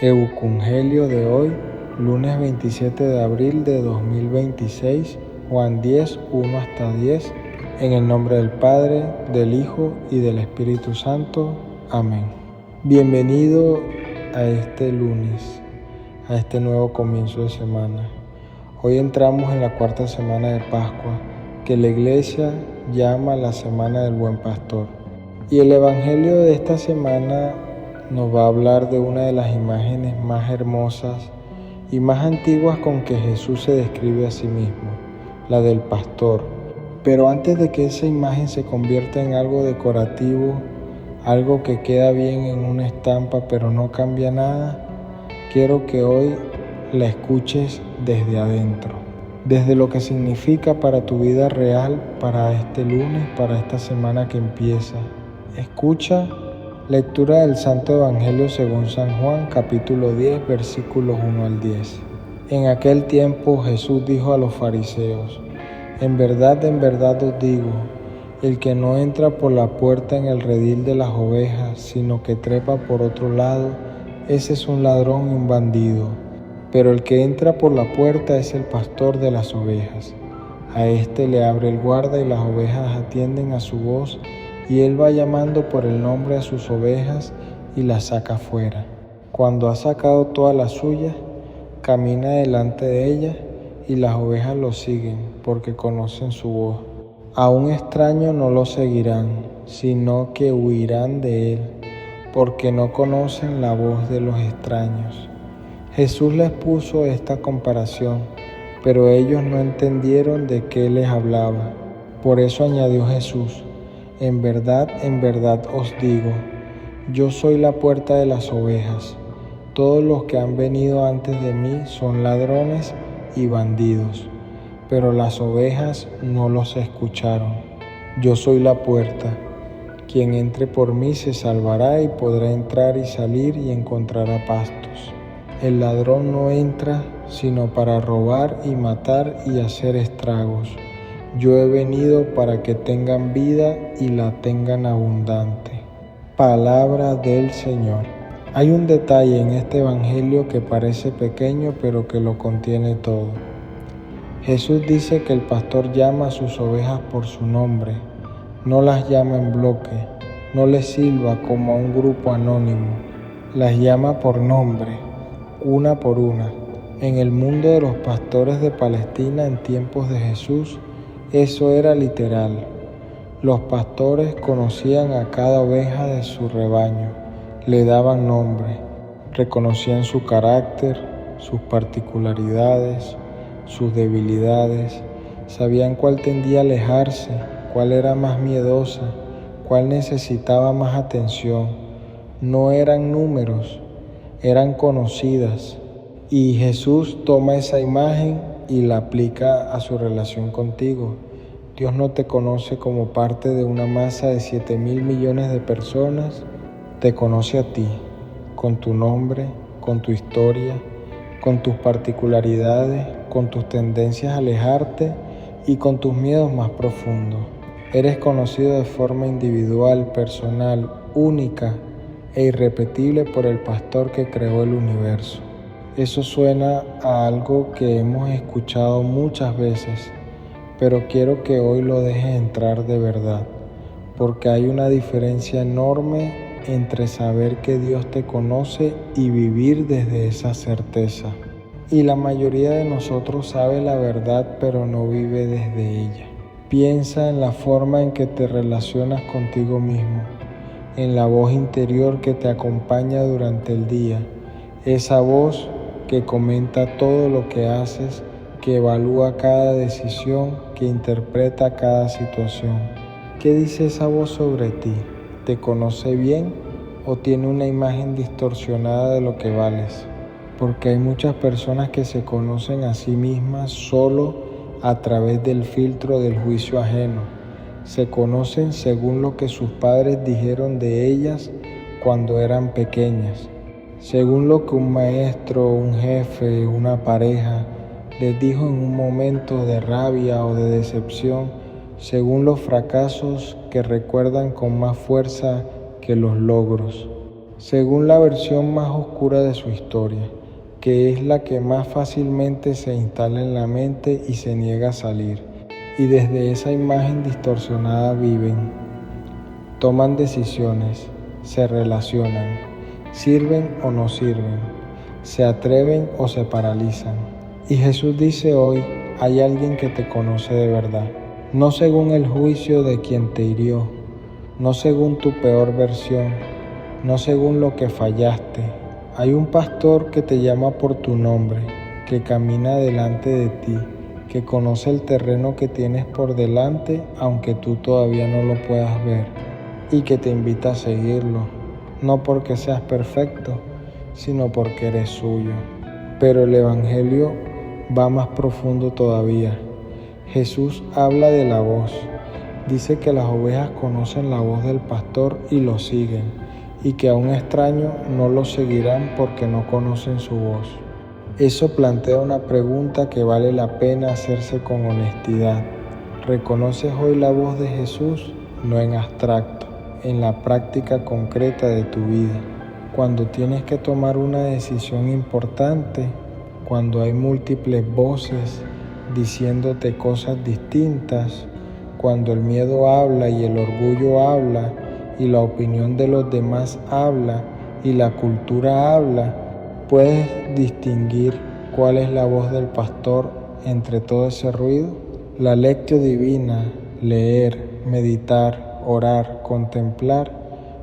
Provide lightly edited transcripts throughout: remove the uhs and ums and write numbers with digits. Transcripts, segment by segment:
Evangelio de hoy, lunes 27 de abril de 2026, Juan 10, 1 hasta 10, en el nombre del Padre, del Hijo y del Espíritu Santo. Amén. Bienvenido a este lunes, a este nuevo comienzo de semana. Hoy entramos en la cuarta semana de Pascua, que la Iglesia llama la Semana del Buen Pastor. Y el Evangelio de esta semana nos va a hablar de una de las imágenes más hermosas y más antiguas con que Jesús se describe a sí mismo, la del pastor. Pero antes de que esa imagen se convierta en algo decorativo, algo que queda bien en una estampa pero no cambia nada, quiero que hoy la escuches desde adentro, desde lo que significa para tu vida real, para este lunes, para esta semana que empieza. Escucha. Lectura del Santo Evangelio según San Juan, capítulo 10, versículos 1 al 10. En aquel tiempo Jesús dijo a los fariseos: en verdad os digo, el que no entra por la puerta en el redil de las ovejas, sino que trepa por otro lado, ese es un ladrón y un bandido. Pero el que entra por la puerta es el pastor de las ovejas. A éste le abre el guarda y las ovejas atienden a su voz, y él va llamando por el nombre a sus ovejas y las saca fuera. Cuando ha sacado todas las suyas, camina delante de ellas y las ovejas lo siguen porque conocen su voz. A un extraño no lo seguirán, sino que huirán de él, porque no conocen la voz de los extraños. Jesús les puso esta comparación, pero ellos no entendieron de qué les hablaba. Por eso añadió Jesús: en verdad os digo, yo soy la puerta de las ovejas. Todos los que han venido antes de mí son ladrones y bandidos, pero las ovejas no los escucharon. Yo soy la puerta. Quien entre por mí se salvará y podrá entrar y salir y encontrará pastos. El ladrón no entra sino para robar y matar y hacer estragos. Yo he venido para que tengan vida y la tengan abundante. Palabra del Señor. Hay un detalle en este Evangelio que parece pequeño, pero que lo contiene todo. Jesús dice que el pastor llama a sus ovejas por su nombre, no las llama en bloque, no les silba como a un grupo anónimo, las llama por nombre, una por una. En el mundo de los pastores de Palestina en tiempos de Jesús, eso era literal. Los pastores conocían a cada oveja de su rebaño, le daban nombre, reconocían su carácter, sus particularidades, sus debilidades, sabían cuál tendía a alejarse, cuál era más miedosa, cuál necesitaba más atención. No eran números, eran conocidas. Y Jesús toma esa imagen y la aplica a su relación contigo. Dios no te conoce como parte de una masa de 7.000 millones de personas. Te conoce a ti, con tu nombre, con tu historia, con tus particularidades, con tus tendencias a alejarte y con tus miedos más profundos. Eres conocido de forma individual, personal, única e irrepetible por el pastor que creó el universo. Eso suena a algo que hemos escuchado muchas veces, pero quiero que hoy lo dejes entrar de verdad, porque hay una diferencia enorme entre saber que Dios te conoce y vivir desde esa certeza. Y la mayoría de nosotros sabe la verdad, pero no vive desde ella. Piensa en la forma en que te relacionas contigo mismo, en la voz interior que te acompaña durante el día, esa voz que comenta todo lo que haces, que evalúa cada decisión, que interpreta cada situación. ¿Qué dice esa voz sobre ti? ¿Te conoce bien o tiene una imagen distorsionada de lo que vales? Porque hay muchas personas que se conocen a sí mismas solo a través del filtro del juicio ajeno. Se conocen según lo que sus padres dijeron de ellas cuando eran pequeñas, según lo que un maestro, un jefe, una pareja les dijo en un momento de rabia o de decepción, según los fracasos que recuerdan con más fuerza que los logros. según la versión más oscura de su historia, que es la que más fácilmente se instala en la mente y se niega a salir, y desde esa imagen distorsionada viven, toman decisiones, se relacionan, sirven o no sirven, se atreven o se paralizan. Y Jesús dice hoy, hay alguien que te conoce de verdad, no según el juicio de quien te hirió, no según tu peor versión, no según lo que fallaste. Hay un pastor que te llama por tu nombre, que camina delante de ti, que conoce el terreno que tienes por delante, aunque tú todavía no lo puedas ver, y que te invita a seguirlo, no porque seas perfecto, sino porque eres suyo. Pero el Evangelio va más profundo todavía. Jesús habla de la voz. Dice que las ovejas conocen la voz del pastor y lo siguen, y que a un extraño no lo seguirán porque no conocen su voz. Eso plantea una pregunta que vale la pena hacerse con honestidad. ¿Reconoces hoy la voz de Jesús? No en abstracto, en la práctica concreta de tu vida. Cuando tienes que tomar una decisión importante, cuando hay múltiples voces diciéndote cosas distintas, cuando el miedo habla y el orgullo habla y la opinión de los demás habla y la cultura habla, ¿puedes distinguir cuál es la voz del pastor entre todo ese ruido? La lectio divina, leer, meditar, orar, contemplar,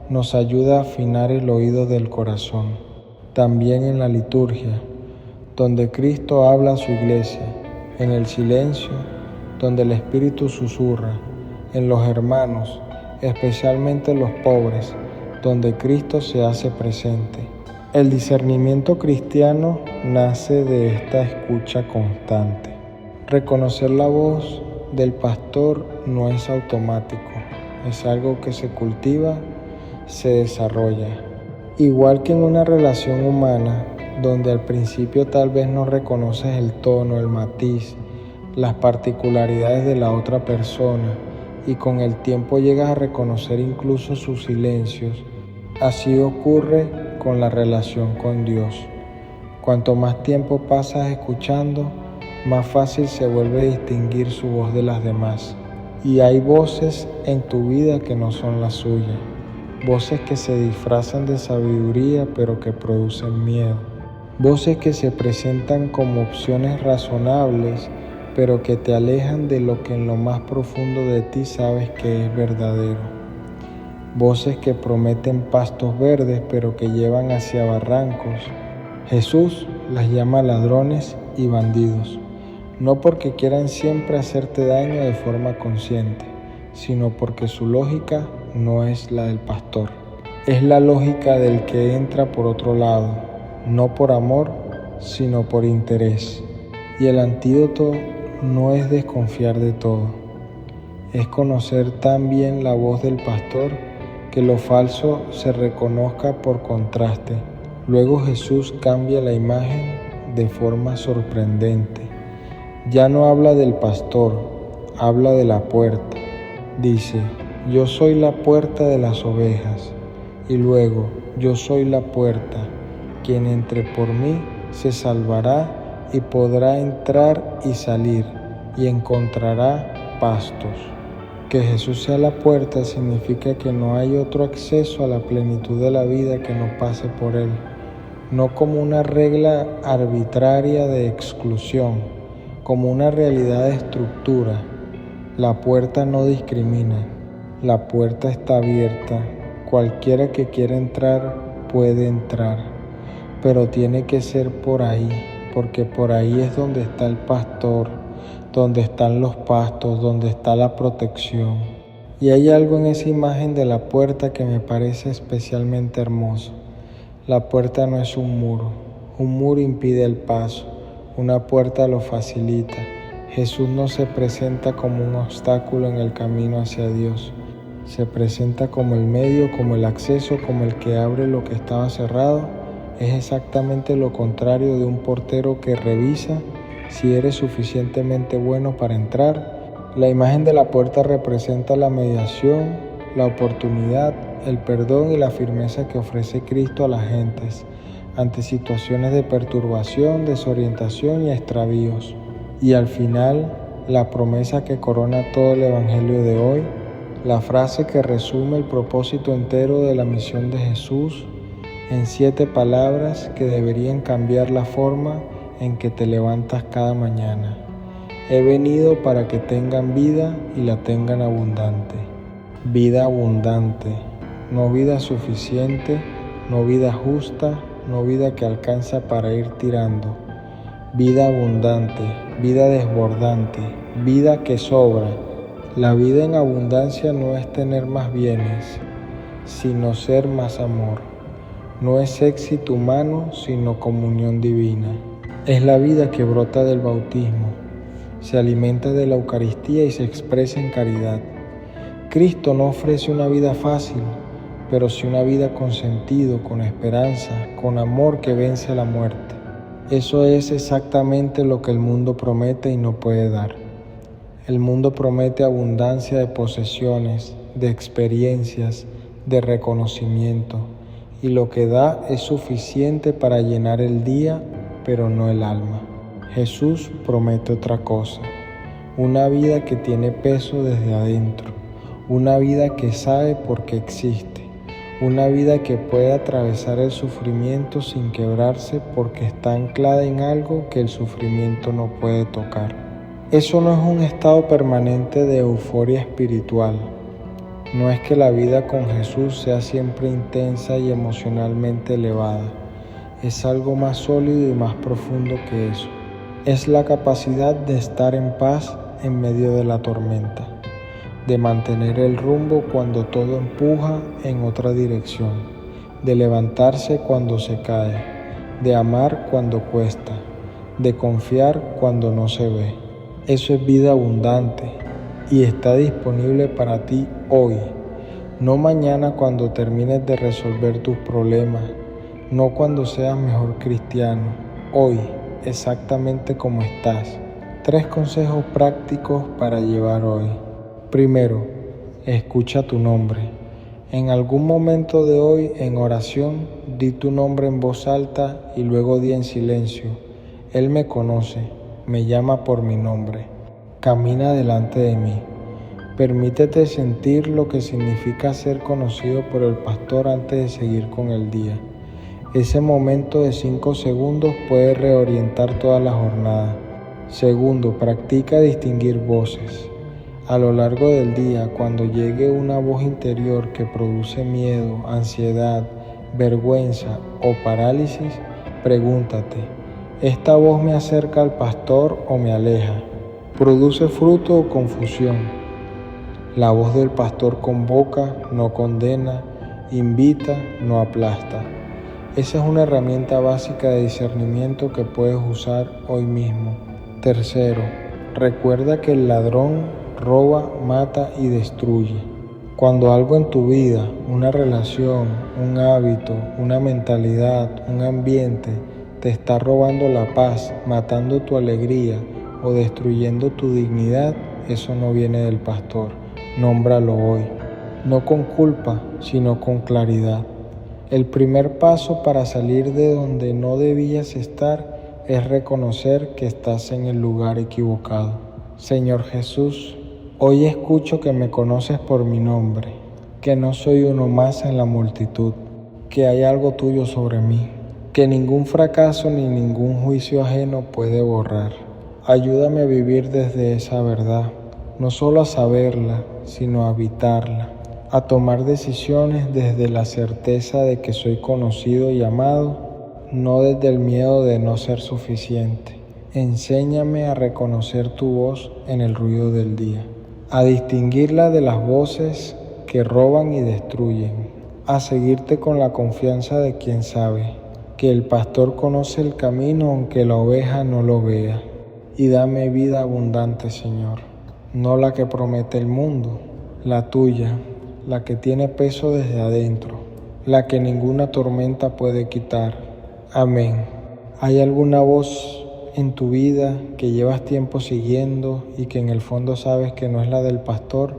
nos ayuda a afinar el oído del corazón. También en la liturgia, donde Cristo habla a su iglesia, en el silencio, donde el Espíritu susurra, en los hermanos, especialmente los pobres, donde Cristo se hace presente. El discernimiento cristiano nace de esta escucha constante. Reconocer la voz del pastor no es automático, es algo que se cultiva, se desarrolla. Igual que en una relación humana, donde al principio tal vez no reconoces el tono, el matiz, las particularidades de la otra persona, y con el tiempo llegas a reconocer incluso sus silencios. Así ocurre con la relación con Dios. Cuanto más tiempo pasas escuchando, más fácil se vuelve distinguir su voz de las demás. Y hay voces en tu vida que no son las suyas, voces que se disfrazan de sabiduría pero que producen miedo, voces que se presentan como opciones razonables pero que te alejan de lo que en lo más profundo de ti sabes que es verdadero. Voces que prometen pastos verdes pero que llevan hacia barrancos. Jesús las llama ladrones y bandidos, no porque quieran siempre hacerte daño de forma consciente, sino porque su lógica no es la del pastor. Es la lógica del que entra por otro lado, no por amor, sino por interés. Y el antídoto no es desconfiar de todo, es conocer tan bien la voz del pastor que lo falso se reconozca por contraste. Luego Jesús cambia la imagen de forma sorprendente. Ya no habla del pastor, habla de la puerta. Dice, yo soy la puerta de las ovejas. Y luego, yo soy la puerta. Quien entre por mí se salvará y podrá entrar y salir y encontrará pastos. Que Jesús sea la puerta significa que no hay otro acceso a la plenitud de la vida que no pase por Él, no como una regla arbitraria de exclusión, como una realidad de estructura. La puerta no discrimina, la puerta está abierta. Cualquiera que quiera entrar puede entrar, pero tiene que ser por ahí, porque por ahí es donde está el pastor, donde están los pastos, donde está la protección. Y hay algo en esa imagen de la puerta que me parece especialmente hermoso. La puerta no es un muro impide el paso, una puerta lo facilita. Jesús no se presenta como un obstáculo en el camino hacia Dios, se presenta como el medio, como el acceso, como el que abre lo que estaba cerrado. Es exactamente lo contrario de un portero que revisa si eres suficientemente bueno para entrar. La imagen de la puerta representa la mediación, la oportunidad, el perdón y la firmeza que ofrece Cristo a las gentes ante situaciones de perturbación, desorientación y extravíos. Y al final, la promesa que corona todo el Evangelio de hoy, la frase que resume el propósito entero de la misión de Jesús en 7 palabras que deberían cambiar la forma en que te levantas cada mañana. He venido para que tengan vida y la tengan abundante. Vida abundante, no vida suficiente, no vida justa, no vida que alcanza para ir tirando. Vida abundante, vida desbordante, vida que sobra. La vida en abundancia no es tener más bienes, sino ser más amor. No es éxito humano, sino comunión divina. Es la vida que brota del bautismo, se alimenta de la Eucaristía y se expresa en caridad. Cristo no ofrece una vida fácil, pero sí una vida con sentido, con esperanza, con amor que vence la muerte. Eso es exactamente lo que el mundo promete y no puede dar. El mundo promete abundancia de posesiones, de experiencias, de reconocimiento, y lo que da es suficiente para llenar el día, pero no el alma. Jesús promete otra cosa, una vida que tiene peso desde adentro, una vida que sabe por qué existe, una vida que puede atravesar el sufrimiento sin quebrarse porque está anclada en algo que el sufrimiento no puede tocar. Eso no es un estado permanente de euforia espiritual. No es que la vida con Jesús sea siempre intensa y emocionalmente elevada. Es algo más sólido y más profundo que eso. Es la capacidad de estar en paz en medio de la tormenta, de mantener el rumbo cuando todo empuja en otra dirección, de levantarse cuando se cae, de amar cuando cuesta, de confiar cuando no se ve. Eso es vida abundante y está disponible para ti hoy, no mañana cuando termines de resolver tus problemas, no cuando seas mejor cristiano, hoy, exactamente como estás. 3 consejos prácticos para llevar hoy. Primero, escucha tu nombre. En algún momento de hoy, en oración, di tu nombre en voz alta y luego di en silencio. Él me conoce, me llama por mi nombre. Camina delante de mí. Permítete sentir lo que significa ser conocido por el pastor antes de seguir con el día. Ese momento de 5 segundos puede reorientar toda la jornada. Segundo, practica distinguir voces. A lo largo del día, cuando llegue una voz interior que produce miedo, ansiedad, vergüenza o parálisis, pregúntate, ¿esta voz me acerca al pastor o me aleja? ¿Produce fruto o confusión? La voz del pastor convoca, no condena, invita, no aplasta. Esa es una herramienta básica de discernimiento que puedes usar hoy mismo. Tercero, recuerda que el ladrón roba, mata y destruye. Cuando algo en tu vida, una relación, un hábito, una mentalidad, un ambiente, te está robando la paz, matando tu alegría o destruyendo tu dignidad, eso no viene del pastor. Nómbralo hoy, no con culpa, sino con claridad. El primer paso para salir de donde no debías estar es reconocer que estás en el lugar equivocado. Señor Jesús, hoy escucho que me conoces por mi nombre, que no soy uno más en la multitud, que hay algo tuyo sobre mí, que ningún fracaso ni ningún juicio ajeno puede borrar. Ayúdame a vivir desde esa verdad, no solo a saberla, sino a habitarla, a tomar decisiones desde la certeza de que soy conocido y amado, no desde el miedo de no ser suficiente. Enséñame a reconocer tu voz en el ruido del día, a distinguirla de las voces que roban y destruyen, a seguirte con la confianza de quien sabe que el pastor conoce el camino aunque la oveja no lo vea. Y dame vida abundante, Señor, no la que promete el mundo, la tuya, la que tiene peso desde adentro, la que ninguna tormenta puede quitar. Amén. ¿Hay alguna voz en tu vida que llevas tiempo siguiendo y que en el fondo sabes que no es la del pastor?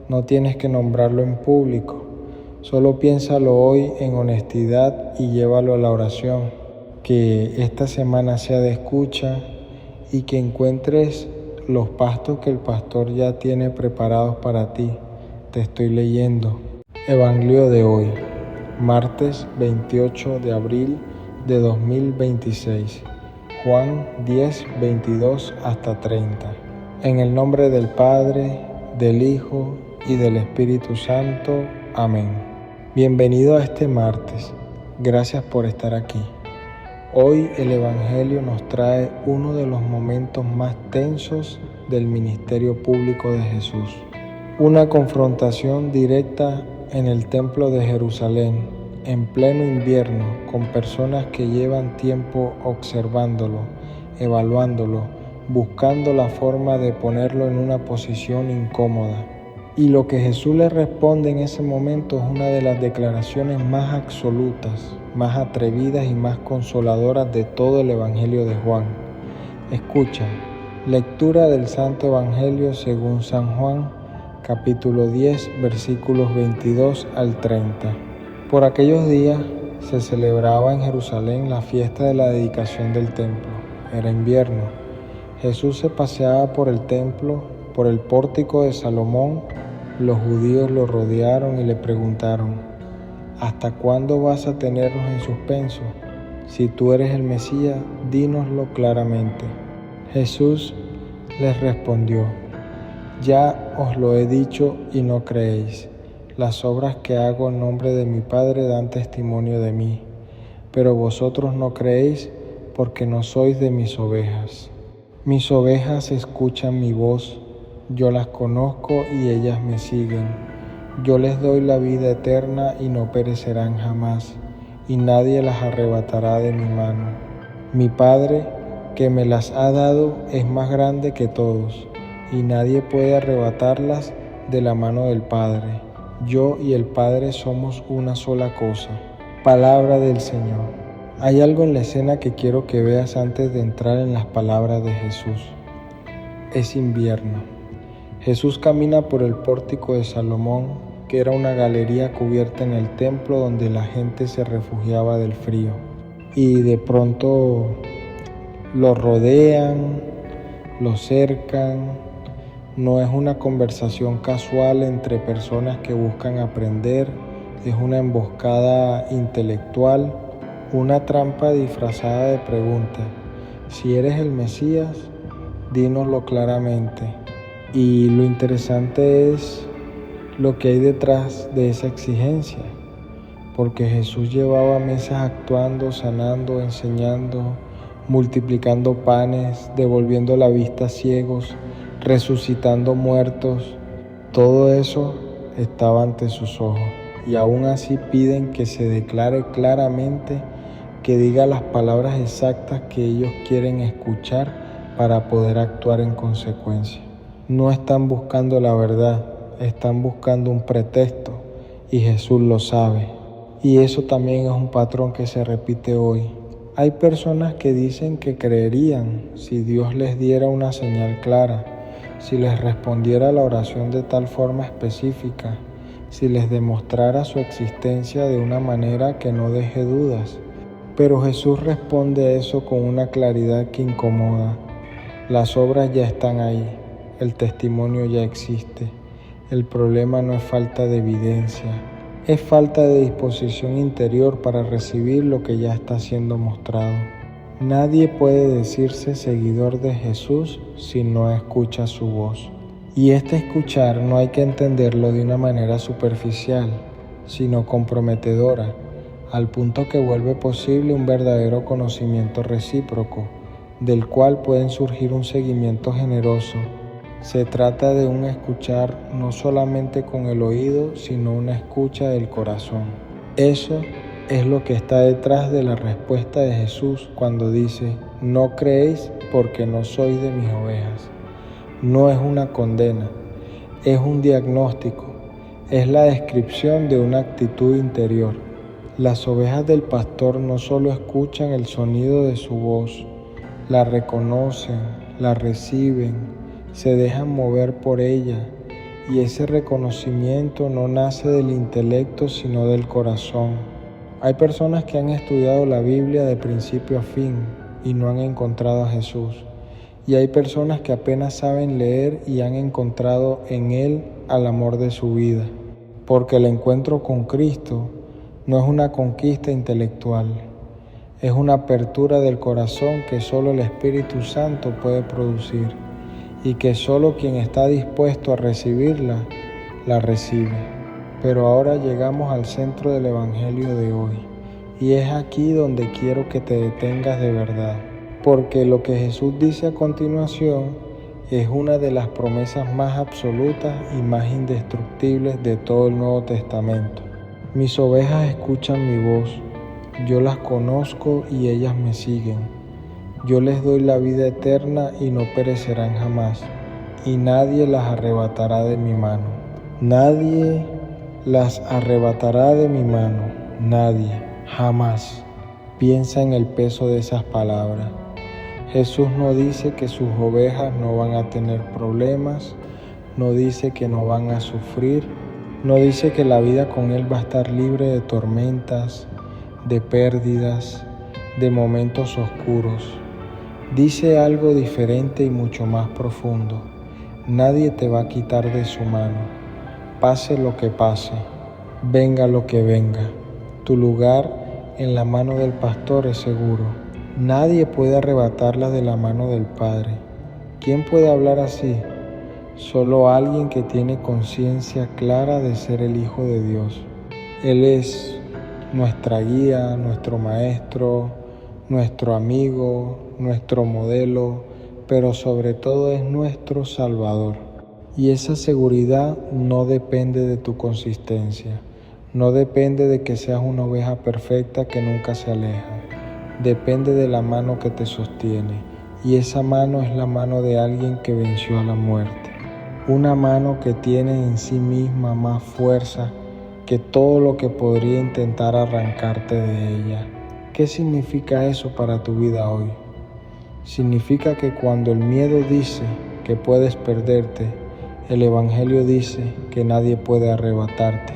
No tienes que nombrarlo en público, Solo piénsalo hoy en honestidad y llévalo a la oración. Que esta semana sea de escucha y que encuentres los pastos que el pastor ya tiene preparados para ti. Te estoy leyendo. Evangelio de hoy, martes 28 de abril de 2026. Juan 10, 22 hasta 30. En el nombre del Padre, del Hijo y del Espíritu Santo. Amén. Bienvenido a este martes. Gracias por estar aquí. Hoy el Evangelio nos trae uno de los momentos más tensos del ministerio público de Jesús. Una confrontación directa en el Templo de Jerusalén, en pleno invierno, con personas que llevan tiempo observándolo, evaluándolo, buscando la forma de ponerlo en una posición incómoda. Y lo que Jesús le responde en ese momento es una de las declaraciones más absolutas, más atrevidas y más consoladoras de todo el Evangelio de Juan. Escucha, lectura del Santo Evangelio según San Juan, capítulo 10, versículos 22 al 30. Por aquellos días se celebraba en Jerusalén la fiesta de la dedicación del templo. Era invierno. Jesús se paseaba por el templo, por el pórtico de Salomón. Los judíos lo rodearon y le preguntaron: ¿hasta cuándo vas a tenernos en suspenso? Si tú eres el Mesías, dínoslo claramente. Jesús les respondió: ya os lo he dicho y no creéis. Las obras que hago en nombre de mi Padre dan testimonio de mí, pero vosotros no creéis porque no sois de mis ovejas. Mis ovejas escuchan mi voz. Yo las conozco y ellas me siguen. Yo les doy la vida eterna y no perecerán jamás, y nadie las arrebatará de mi mano. Mi Padre, que me las ha dado, es más grande que todos, y nadie puede arrebatarlas de la mano del Padre. Yo y el Padre somos una sola cosa. Palabra del Señor. Hay algo en la escena que quiero que veas antes de entrar en las palabras de Jesús. Es invierno. Jesús camina por el pórtico de Salomón, que era una galería cubierta en el templo donde la gente se refugiaba del frío. Y de pronto lo rodean, lo cercan. No es una conversación casual entre personas que buscan aprender, es una emboscada intelectual, una trampa disfrazada de pregunta. Si eres el Mesías, dínoslo claramente. Y lo interesante es lo que hay detrás de esa exigencia, porque Jesús llevaba meses actuando, sanando, enseñando, multiplicando panes, devolviendo la vista a ciegos, resucitando muertos. Todo eso estaba ante sus ojos, y aún así piden que se declare claramente, que diga las palabras exactas que ellos quieren escuchar para poder actuar en consecuencia. No están buscando la verdad, están buscando un pretexto, y Jesús lo sabe. Y eso también es un patrón que se repite hoy. Hay personas que dicen que creerían si Dios les diera una señal clara, si les respondiera la oración de tal forma específica, si les demostrara su existencia de una manera que no deje dudas. Pero Jesús responde a eso con una claridad que incomoda. Las obras ya están ahí. El testimonio ya existe. El problema no es falta de evidencia, es falta de disposición interior para recibir lo que ya está siendo mostrado. Nadie puede decirse seguidor de Jesús si no escucha su voz. Y este escuchar no hay que entenderlo de una manera superficial, sino comprometedora, al punto que vuelve posible un verdadero conocimiento recíproco, del cual pueden surgir un seguimiento generoso. Se trata de un escuchar no solamente con el oído, sino una escucha del corazón. Eso es lo que está detrás de la respuesta de Jesús cuando dice: no creéis porque no sois de mis ovejas. No es una condena, es un diagnóstico, es la descripción de una actitud interior. Las ovejas del pastor no solo escuchan el sonido de su voz, la reconocen, la reciben, se dejan mover por ella y ese reconocimiento no nace del intelecto sino del corazón. Hay personas que han estudiado la Biblia de principio a fin y no han encontrado a Jesús. Y hay personas que apenas saben leer y han encontrado en Él al amor de su vida. Porque el encuentro con Cristo no es una conquista intelectual, es una apertura del corazón que solo el Espíritu Santo puede producir y que solo quien está dispuesto a recibirla, la recibe. Pero ahora llegamos al centro del Evangelio de hoy y es aquí donde quiero que te detengas de verdad, porque lo que Jesús dice a continuación es una de las promesas más absolutas y más indestructibles de todo el Nuevo Testamento. Mis ovejas escuchan mi voz, yo las conozco y ellas me siguen. Yo les doy la vida eterna y no perecerán jamás, y nadie las arrebatará de mi mano. Nadie las arrebatará de mi mano, nadie, jamás. Piensa en el peso de esas palabras. Jesús no dice que sus ovejas no van a tener problemas, no dice que no van a sufrir, no dice que la vida con Él va a estar libre de tormentas, de pérdidas, de momentos oscuros. Dice algo diferente y mucho más profundo. Nadie te va a quitar de su mano, pase lo que pase, venga lo que venga. Tu lugar en la mano del pastor es seguro. Nadie puede arrebatarla de la mano del Padre. ¿Quién puede hablar así? Solo alguien que tiene conciencia clara de ser el Hijo de Dios. Él es nuestra guía, nuestro maestro, nuestro amigo, nuestro modelo, pero sobre todo es nuestro Salvador. Y esa seguridad no depende de tu consistencia, no depende de que seas una oveja perfecta que nunca se aleja. Depende de la mano que te sostiene, y esa mano es la mano de alguien que venció a la muerte. Una mano que tiene en sí misma más fuerza que todo lo que podría intentar arrancarte de ella. ¿Qué significa eso para tu vida hoy? Significa que cuando el miedo dice que puedes perderte, el Evangelio dice que nadie puede arrebatarte.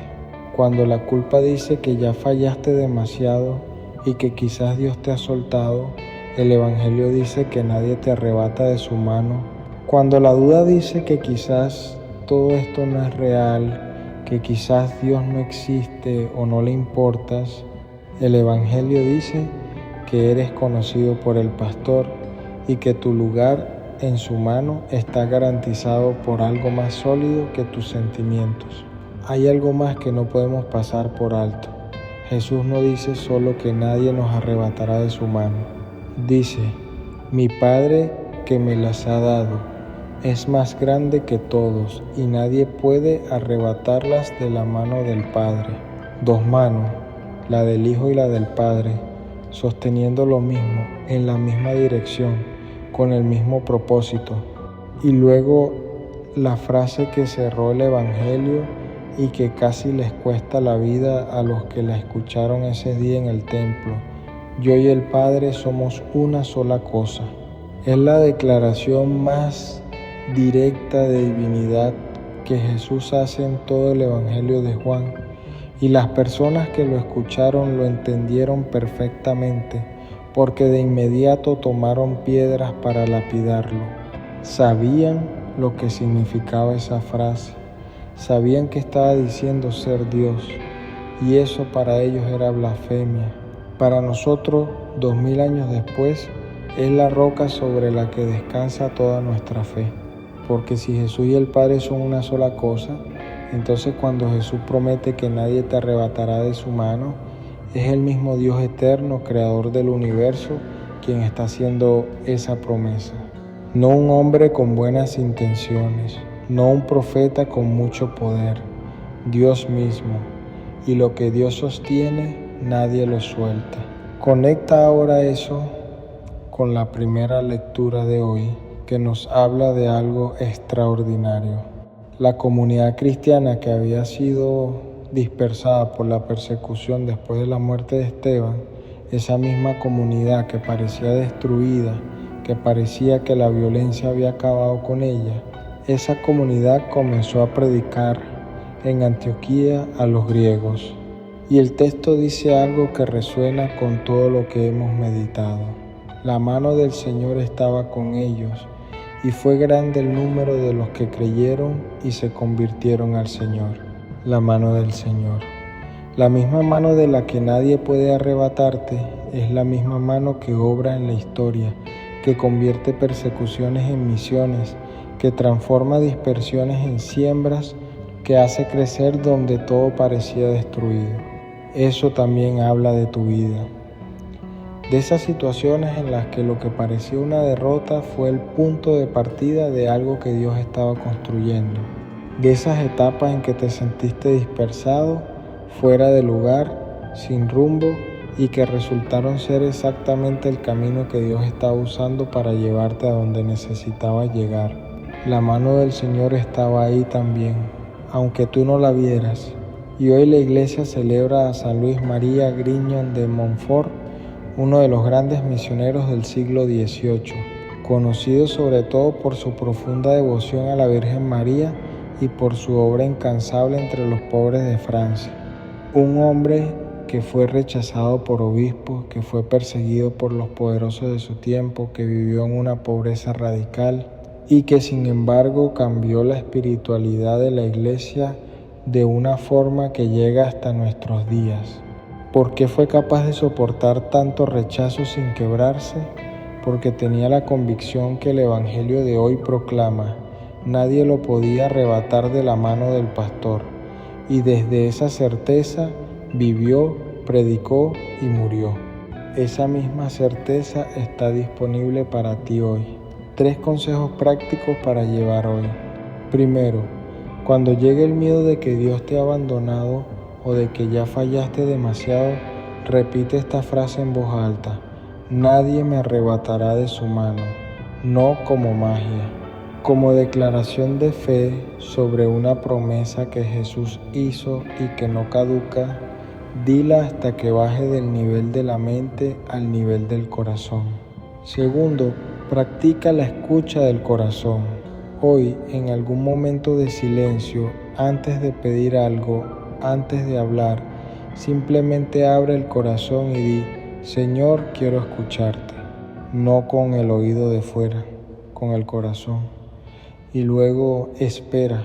Cuando la culpa dice que ya fallaste demasiado y que quizás Dios te ha soltado, el Evangelio dice que nadie te arrebata de su mano. Cuando la duda dice que quizás todo esto no es real, que quizás Dios no existe o no le importas, el Evangelio dice que eres conocido por el pastor y que tu lugar en su mano está garantizado por algo más sólido que tus sentimientos. Hay algo más que no podemos pasar por alto. Jesús no dice solo que nadie nos arrebatará de su mano. Dice, mi Padre que me las ha dado es más grande que todos y nadie puede arrebatarlas de la mano del Padre. Dos manos, la del Hijo y la del Padre, sosteniendo lo mismo, en la misma dirección, con el mismo propósito. Y luego la frase que cerró el Evangelio y que casi les cuesta la vida a los que la escucharon ese día en el templo. Yo y el Padre somos una sola cosa. Es la declaración más directa de divinidad que Jesús hace en todo el Evangelio de Juan, y las personas que lo escucharon lo entendieron perfectamente, porque de inmediato tomaron piedras para lapidarlo. Sabían lo que significaba esa frase. Sabían que estaba diciendo ser Dios, y eso para ellos era blasfemia. Para nosotros, 2000 años después, es la roca sobre la que descansa toda nuestra fe. Porque si Jesús y el Padre son una sola cosa, entonces cuando Jesús promete que nadie te arrebatará de su mano, es el mismo Dios eterno, creador del universo, quien está haciendo esa promesa. No un hombre con buenas intenciones, no un profeta con mucho poder, Dios mismo. Y lo que Dios sostiene, nadie lo suelta. Conecta ahora eso con la primera lectura de hoy, que nos habla de algo extraordinario. La comunidad cristiana que había sido dispersada por la persecución después de la muerte de Esteban, esa misma comunidad que parecía destruida, que parecía que la violencia había acabado con ella, esa comunidad comenzó a predicar en Antioquía a los griegos. Y el texto dice algo que resuena con todo lo que hemos meditado. La mano del Señor estaba con ellos, y fue grande el número de los que creyeron y se convirtieron al Señor. La mano del Señor. La misma mano de la que nadie puede arrebatarte es la misma mano que obra en la historia, que convierte persecuciones en misiones, que transforma dispersiones en siembras, que hace crecer donde todo parecía destruido. Eso también habla de tu vida. De esas situaciones en las que lo que parecía una derrota fue el punto de partida de algo que Dios estaba construyendo. De esas etapas en que te sentiste dispersado, fuera de lugar, sin rumbo, y que resultaron ser exactamente el camino que Dios estaba usando para llevarte a donde necesitabas llegar. La mano del Señor estaba ahí también, aunque tú no la vieras. Y hoy la iglesia celebra a San Luis María Grignon de Montfort, uno de los grandes misioneros del siglo XVIII, conocido sobre todo por su profunda devoción a la Virgen María y por su obra incansable entre los pobres de Francia. Un hombre que fue rechazado por obispos, que fue perseguido por los poderosos de su tiempo, que vivió en una pobreza radical y que sin embargo cambió la espiritualidad de la iglesia de una forma que llega hasta nuestros días. ¿Por qué fue capaz de soportar tanto rechazo sin quebrarse? Porque tenía la convicción que el Evangelio de hoy proclama: nadie lo podía arrebatar de la mano del pastor. Y desde esa certeza vivió, predicó y murió. Esa misma certeza está disponible para ti hoy. 3 consejos prácticos para llevar hoy. Primero, cuando llegue el miedo de que Dios te ha abandonado o de que ya fallaste demasiado, repite esta frase en voz alta: nadie me arrebatará de su mano, no como magia. Como declaración de fe sobre una promesa que Jesús hizo y que no caduca, dila hasta que baje del nivel de la mente al nivel del corazón. Segundo, practica la escucha del corazón. Hoy, en algún momento de silencio, antes de pedir algo, antes de hablar, simplemente abre el corazón y di: Señor, quiero escucharte. No con el oído de fuera, con el corazón. Y luego espera.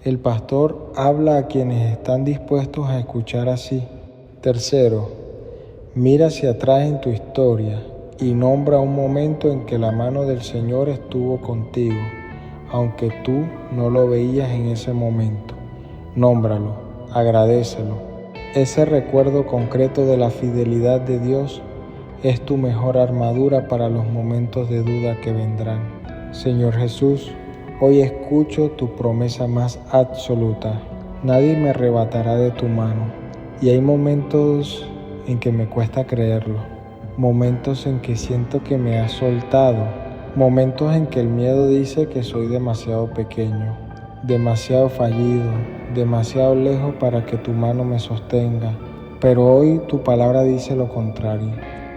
El pastor habla a quienes están dispuestos a escuchar así. Tercero, mira hacia atrás en tu historia y nombra un momento en que la mano del Señor estuvo contigo, aunque tú no lo veías en ese momento. Nómbralo, agradécelo. Ese recuerdo concreto de la fidelidad de Dios es tu mejor armadura para los momentos de duda que vendrán. Señor Jesús, hoy escucho tu promesa más absoluta: nadie me arrebatará de tu mano. Y hay momentos en que me cuesta creerlo, momentos en que siento que me has soltado, momentos en que el miedo dice que soy demasiado pequeño, demasiado fallido, demasiado lejos para que tu mano me sostenga. Pero hoy tu palabra dice lo contrario,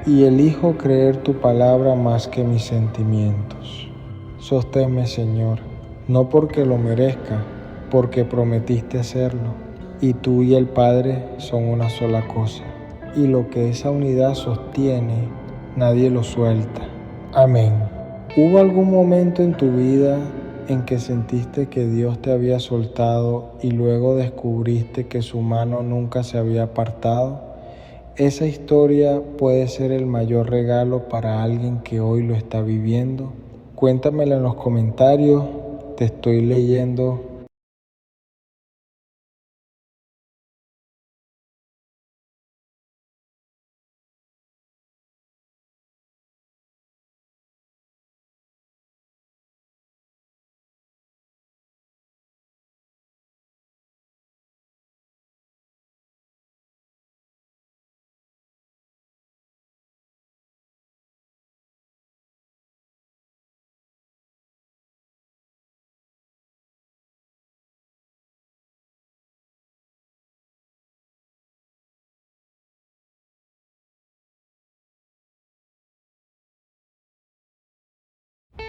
y elijo creer tu palabra más que mis sentimientos. Sosténme, Señor, no porque lo merezca, porque prometiste hacerlo. Y tú y el Padre son una sola cosa, y lo que esa unidad sostiene, nadie lo suelta. Amén. ¿Hubo algún momento en tu vida en que sentiste que Dios te había soltado y luego descubriste que su mano nunca se había apartado? Esa historia puede ser el mayor regalo para alguien que hoy lo está viviendo. Cuéntamelo en los comentarios, te estoy leyendo.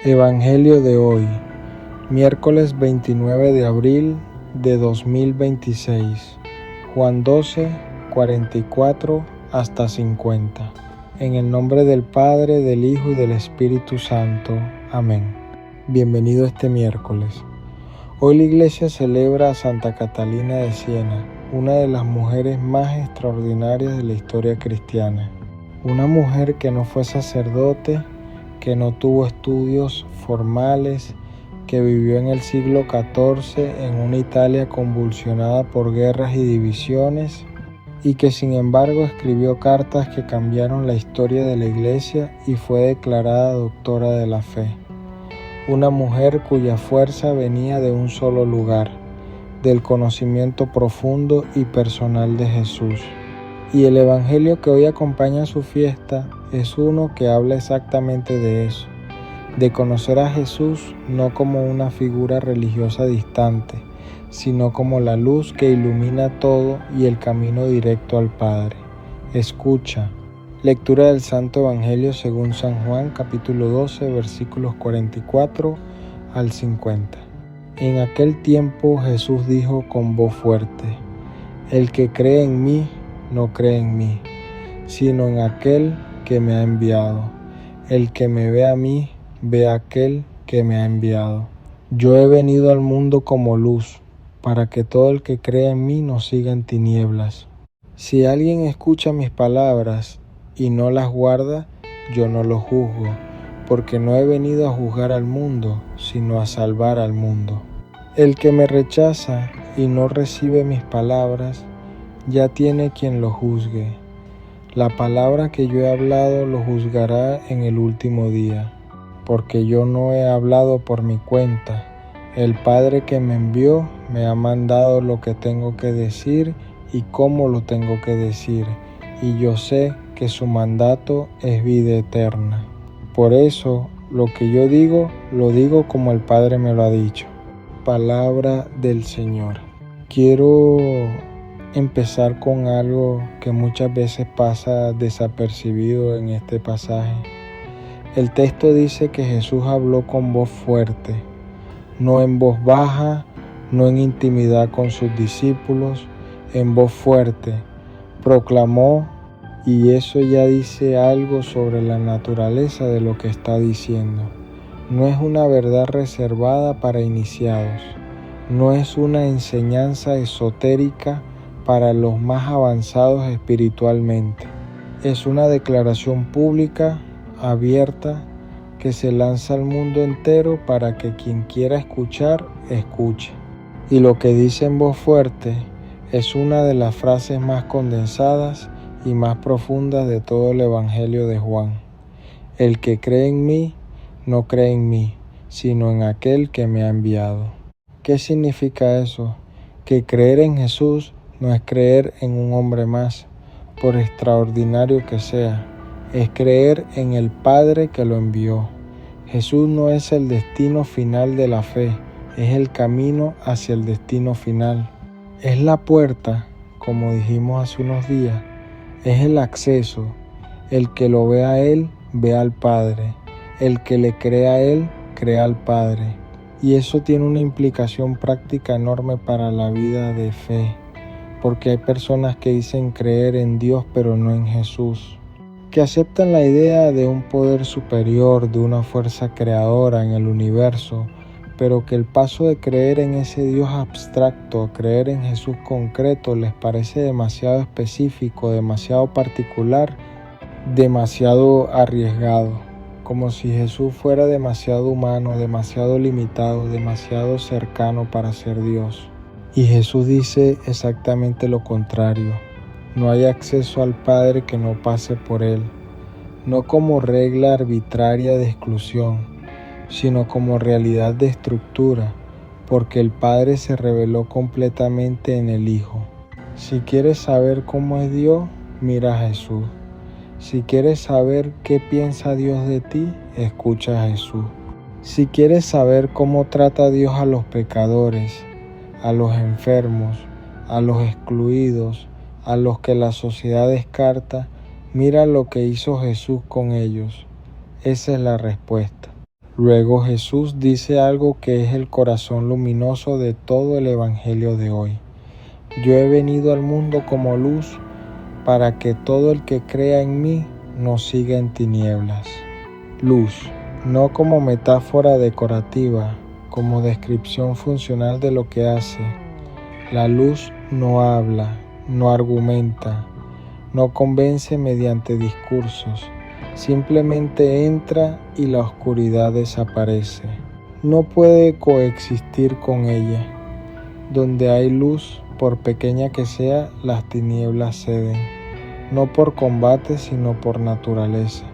Evangelio de hoy. Miércoles 29 de abril de 2026. Juan 12, 44 hasta 50. En el nombre del Padre, del Hijo y del Espíritu Santo. Amén. Bienvenido este miércoles. Hoy la Iglesia celebra a Santa Catalina de Siena, una de las mujeres más extraordinarias de la historia cristiana. Una mujer que no fue sacerdote, que no tuvo estudios formales, que vivió en el siglo XIV en una Italia convulsionada por guerras y divisiones, y que sin embargo escribió cartas que cambiaron la historia de la Iglesia y fue declarada doctora de la fe. Una mujer cuya fuerza venía de un solo lugar, del conocimiento profundo y personal de Jesús. Y el Evangelio que hoy acompaña su fiesta es uno que habla exactamente de eso, de conocer a Jesús no como una figura religiosa distante, sino como la luz que ilumina todo y el camino directo al Padre. Escucha. Lectura del Santo Evangelio según San Juan, capítulo 12, versículos 44 al 50. En aquel tiempo Jesús dijo con voz fuerte: El que cree en mí, no cree en mí, sino en aquel que me ha enviado. El que me ve a mí, ve a aquel que me ha enviado. Yo he venido al mundo como luz, para que todo el que cree en mí no siga en tinieblas. Si alguien escucha mis palabras y no las guarda, yo no lo juzgo, porque no he venido a juzgar al mundo, sino a salvar al mundo. El que me rechaza y no recibe mis palabras, ya tiene quien lo juzgue. La palabra que yo he hablado lo juzgará en el último día, porque yo no he hablado por mi cuenta. El Padre que me envió me ha mandado lo que tengo que decir y cómo lo tengo que decir, y yo sé que su mandato es vida eterna. Por eso, lo que yo digo, lo digo como el Padre me lo ha dicho. Palabra del Señor. Quiero empezar con algo que muchas veces pasa desapercibido en este pasaje. El texto dice que Jesús habló con voz fuerte, no en voz baja, no en intimidad con sus discípulos, en voz fuerte. Proclamó, y eso ya dice algo sobre la naturaleza de lo que está diciendo. No es una verdad reservada para iniciados, no es una enseñanza esotérica para los más avanzados espiritualmente. Es una declaración pública, abierta, que se lanza al mundo entero para que quien quiera escuchar, escuche. Y lo que dice en voz fuerte es una de las frases más condensadas y más profundas de todo el Evangelio de Juan. El que cree en mí, no cree en mí, sino en aquel que me ha enviado. ¿Qué significa eso? Que creer en Jesús no es creer en un hombre más, por extraordinario que sea. Es creer en el Padre que lo envió. Jesús no es el destino final de la fe, es el camino hacia el destino final. Es la puerta, como dijimos hace unos días, es el acceso. El que lo ve a Él, ve al Padre. El que le cree a Él, cree al Padre. Y eso tiene una implicación práctica enorme para la vida de fe, porque hay personas que dicen creer en Dios pero no en Jesús, que aceptan la idea de un poder superior, de una fuerza creadora en el universo, pero que el paso de creer en ese Dios abstracto a creer en Jesús concreto les parece demasiado específico, demasiado particular, demasiado arriesgado, como si Jesús fuera demasiado humano, demasiado limitado, demasiado cercano para ser Dios. Y Jesús dice exactamente lo contrario. No hay acceso al Padre que no pase por Él, no como regla arbitraria de exclusión, sino como realidad de estructura, porque el Padre se reveló completamente en el Hijo. Si quieres saber cómo es Dios, mira a Jesús. Si quieres saber qué piensa Dios de ti, escucha a Jesús. Si quieres saber cómo trata Dios a los pecadores, a los enfermos, a los excluidos, a los que la sociedad descarta, mira lo que hizo Jesús con ellos. Esa es la respuesta. Luego Jesús dice algo que es el corazón luminoso de todo el Evangelio de hoy. Yo he venido al mundo como luz para que todo el que crea en mí no siga en tinieblas. Luz, no como metáfora decorativa, como descripción funcional de lo que hace. La luz no habla, no argumenta, no convence mediante discursos. Simplemente entra y la oscuridad desaparece. No puede coexistir con ella. Donde hay luz, por pequeña que sea, las tinieblas ceden. No por combate, sino por naturaleza.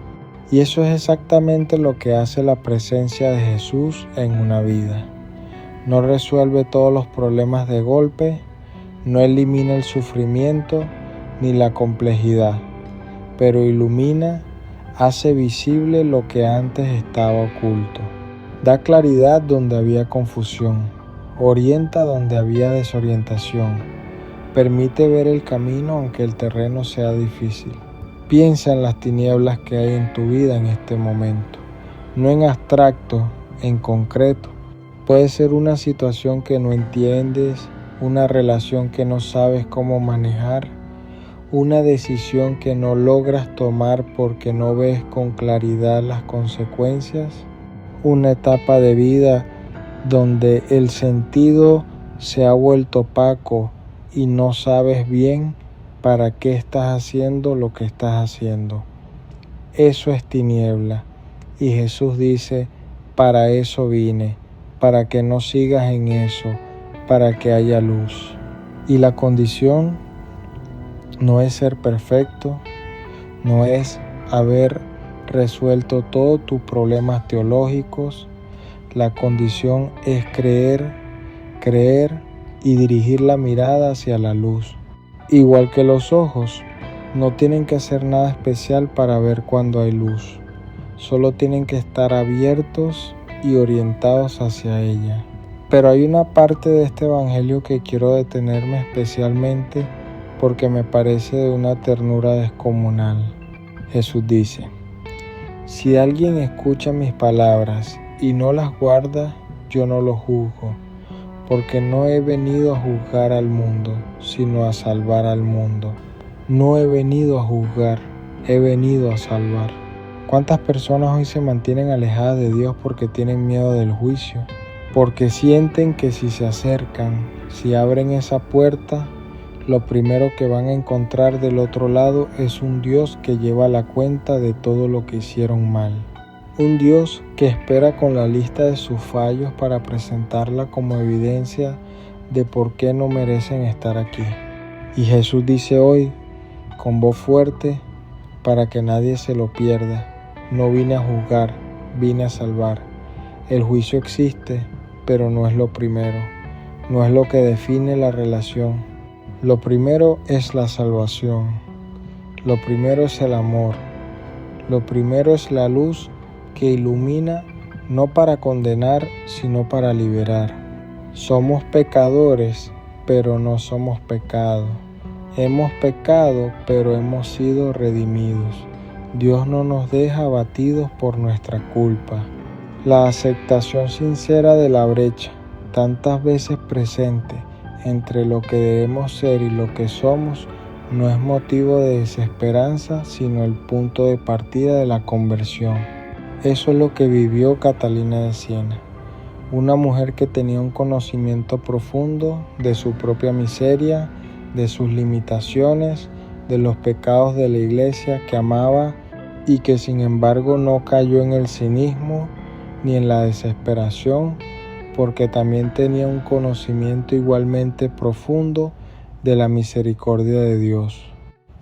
Y eso es exactamente lo que hace la presencia de Jesús en una vida. No resuelve todos los problemas de golpe, no elimina el sufrimiento ni la complejidad, pero ilumina, hace visible lo que antes estaba oculto. Da claridad donde había confusión, orienta donde había desorientación, permite ver el camino aunque el terreno sea difícil. Piensa en las tinieblas que hay en tu vida en este momento, no en abstracto, en concreto. Puede ser una situación que no entiendes, una relación que no sabes cómo manejar, una decisión que no logras tomar porque no ves con claridad las consecuencias, una etapa de vida donde el sentido se ha vuelto opaco y no sabes bien para qué estás haciendo lo que estás haciendo. Eso es tiniebla. Y Jesús dice, para eso vine, para que no sigas en eso, para que haya luz. Y la condición no es ser perfecto, no es haber resuelto todos tus problemas teológicos. La condición es creer y dirigir la mirada hacia la luz. Igual que los ojos, no tienen que hacer nada especial para ver cuando hay luz. Solo tienen que estar abiertos y orientados hacia ella. Pero hay una parte de este evangelio que quiero detenerme especialmente porque me parece de una ternura descomunal. Jesús dice, si alguien escucha mis palabras y no las guarda, yo no lo juzgo, porque no he venido a juzgar al mundo, sino a salvar al mundo. No he venido a juzgar, he venido a salvar. ¿Cuántas personas hoy se mantienen alejadas de Dios porque tienen miedo del juicio? Porque sienten que si se acercan, si abren esa puerta, lo primero que van a encontrar del otro lado es un Dios que lleva la cuenta de todo lo que hicieron mal. Un Dios que espera con la lista de sus fallos para presentarla como evidencia de por qué no merecen estar aquí. Y Jesús dice hoy, con voz fuerte, para que nadie se lo pierda, no vine a juzgar, vine a salvar. El juicio existe, pero no es lo primero, no es lo que define la relación. Lo primero es la salvación, lo primero es el amor, lo primero es la luz que ilumina no para condenar, sino para liberar. Somos pecadores, pero no somos pecado. Hemos pecado, pero hemos sido redimidos. Dios no nos deja abatidos por nuestra culpa. La aceptación sincera de la brecha, tantas veces presente entre lo que debemos ser y lo que somos, no es motivo de desesperanza, sino el punto de partida de la conversión. Eso es lo que vivió Catalina de Siena, una mujer que tenía un conocimiento profundo de su propia miseria, de sus limitaciones, de los pecados de la iglesia que amaba y que sin embargo no cayó en el cinismo ni en la desesperación, porque también tenía un conocimiento igualmente profundo de la misericordia de Dios.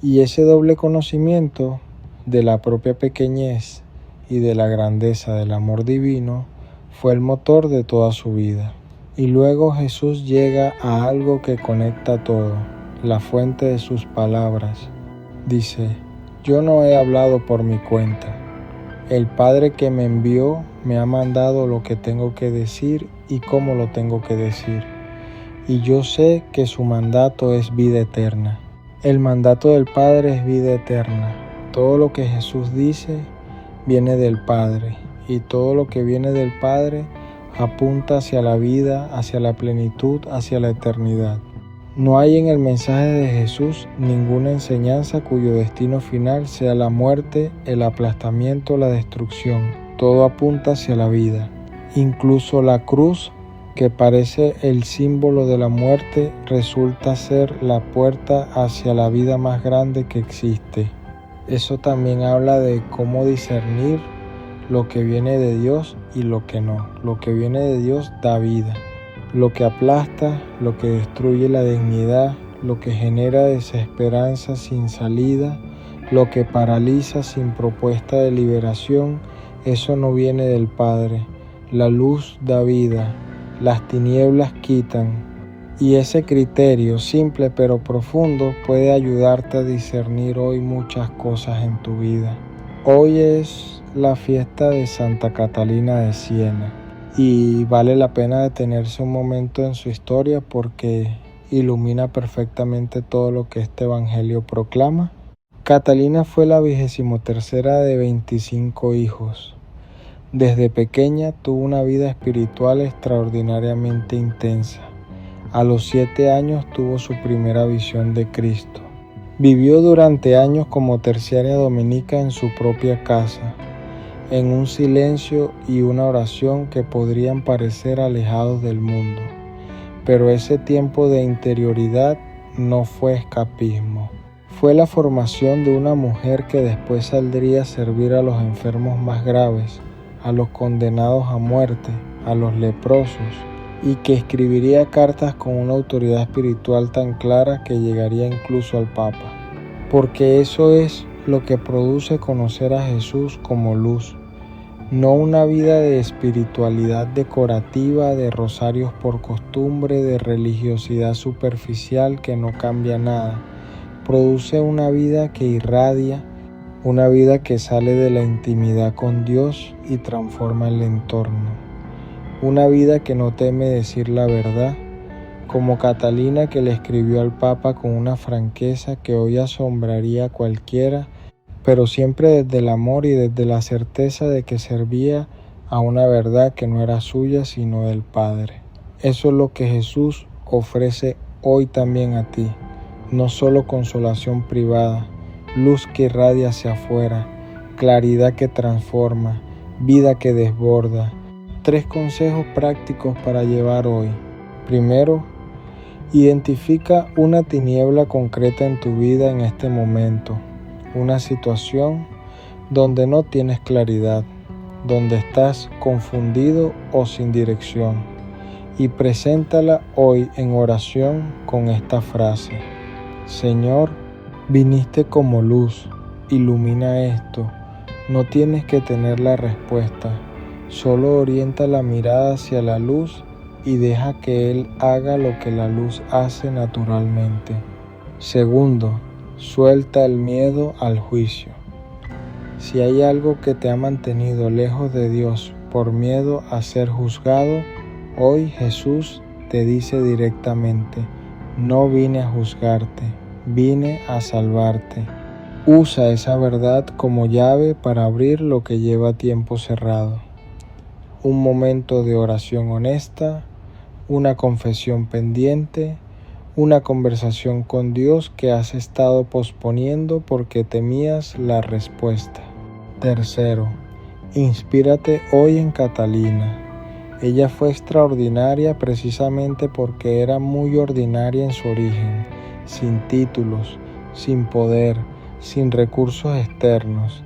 Y ese doble conocimiento de la propia pequeñez y de la grandeza del amor divino fue el motor de toda su vida. Y luego Jesús llega a algo que conecta todo, la fuente de sus palabras. Dice, yo no he hablado por mi cuenta. El Padre que me envió me ha mandado lo que tengo que decir y cómo lo tengo que decir. Y yo sé que su mandato es vida eterna. El mandato del Padre es vida eterna. Todo lo que Jesús dice viene del Padre y todo lo que viene del Padre apunta hacia la vida, hacia la plenitud, hacia la eternidad. No hay en el mensaje de Jesús ninguna enseñanza cuyo destino final sea la muerte, el aplastamiento, la destrucción. Todo apunta hacia la vida. Incluso la cruz, que parece el símbolo de la muerte, resulta ser la puerta hacia la vida más grande que existe. Eso también habla de cómo discernir lo que viene de Dios y lo que no. Lo que viene de Dios da vida. Lo que aplasta, lo que destruye la dignidad, lo que genera desesperanza sin salida, lo que paraliza sin propuesta de liberación, eso no viene del Padre. La luz da vida, las tinieblas quitan. Y ese criterio simple pero profundo puede ayudarte a discernir hoy muchas cosas en tu vida. Hoy es la fiesta de Santa Catalina de Siena y vale la pena detenerse un momento en su historia porque ilumina perfectamente todo lo que este evangelio proclama. Catalina fue la 23ª de 25 hijos. Desde pequeña tuvo una vida espiritual extraordinariamente intensa. A los 7 años tuvo su primera visión de Cristo. Vivió durante años como terciaria dominica en su propia casa, en un silencio y una oración que podrían parecer alejados del mundo. Pero ese tiempo de interioridad no fue escapismo. Fue la formación de una mujer que después saldría a servir a los enfermos más graves, a los condenados a muerte, a los leprosos, y que escribiría cartas con una autoridad espiritual tan clara que llegaría incluso al Papa. Porque eso es lo que produce conocer a Jesús como luz, no una vida de espiritualidad decorativa, de rosarios por costumbre, de religiosidad superficial que no cambia nada. Produce una vida que irradia, una vida que sale de la intimidad con Dios y transforma el entorno. Una vida que no teme decir la verdad, como Catalina, que le escribió al Papa con una franqueza que hoy asombraría a cualquiera, pero siempre desde el amor y desde la certeza de que servía a una verdad que no era suya sino del Padre. Eso es lo que Jesús ofrece hoy también a ti, no solo consolación privada, luz que irradia hacia afuera, claridad que transforma, vida que desborda. 3 consejos prácticos para llevar hoy. Primero, identifica una tiniebla concreta en tu vida en este momento, una situación donde no tienes claridad, donde estás confundido o sin dirección, y preséntala hoy en oración con esta frase: Señor, viniste como luz, ilumina esto, no tienes que tener la respuesta. Solo orienta la mirada hacia la luz y deja que Él haga lo que la luz hace naturalmente. Segundo, suelta el miedo al juicio. Si hay algo que te ha mantenido lejos de Dios por miedo a ser juzgado, hoy Jesús te dice directamente: no vine a juzgarte, vine a salvarte. Usa esa verdad como llave para abrir lo que lleva tiempo cerrado. Un momento de oración honesta, una confesión pendiente, una conversación con Dios que has estado posponiendo porque temías la respuesta. Tercero, inspírate hoy en Catalina. Ella fue extraordinaria precisamente porque era muy ordinaria en su origen, sin títulos, sin poder, sin recursos externos.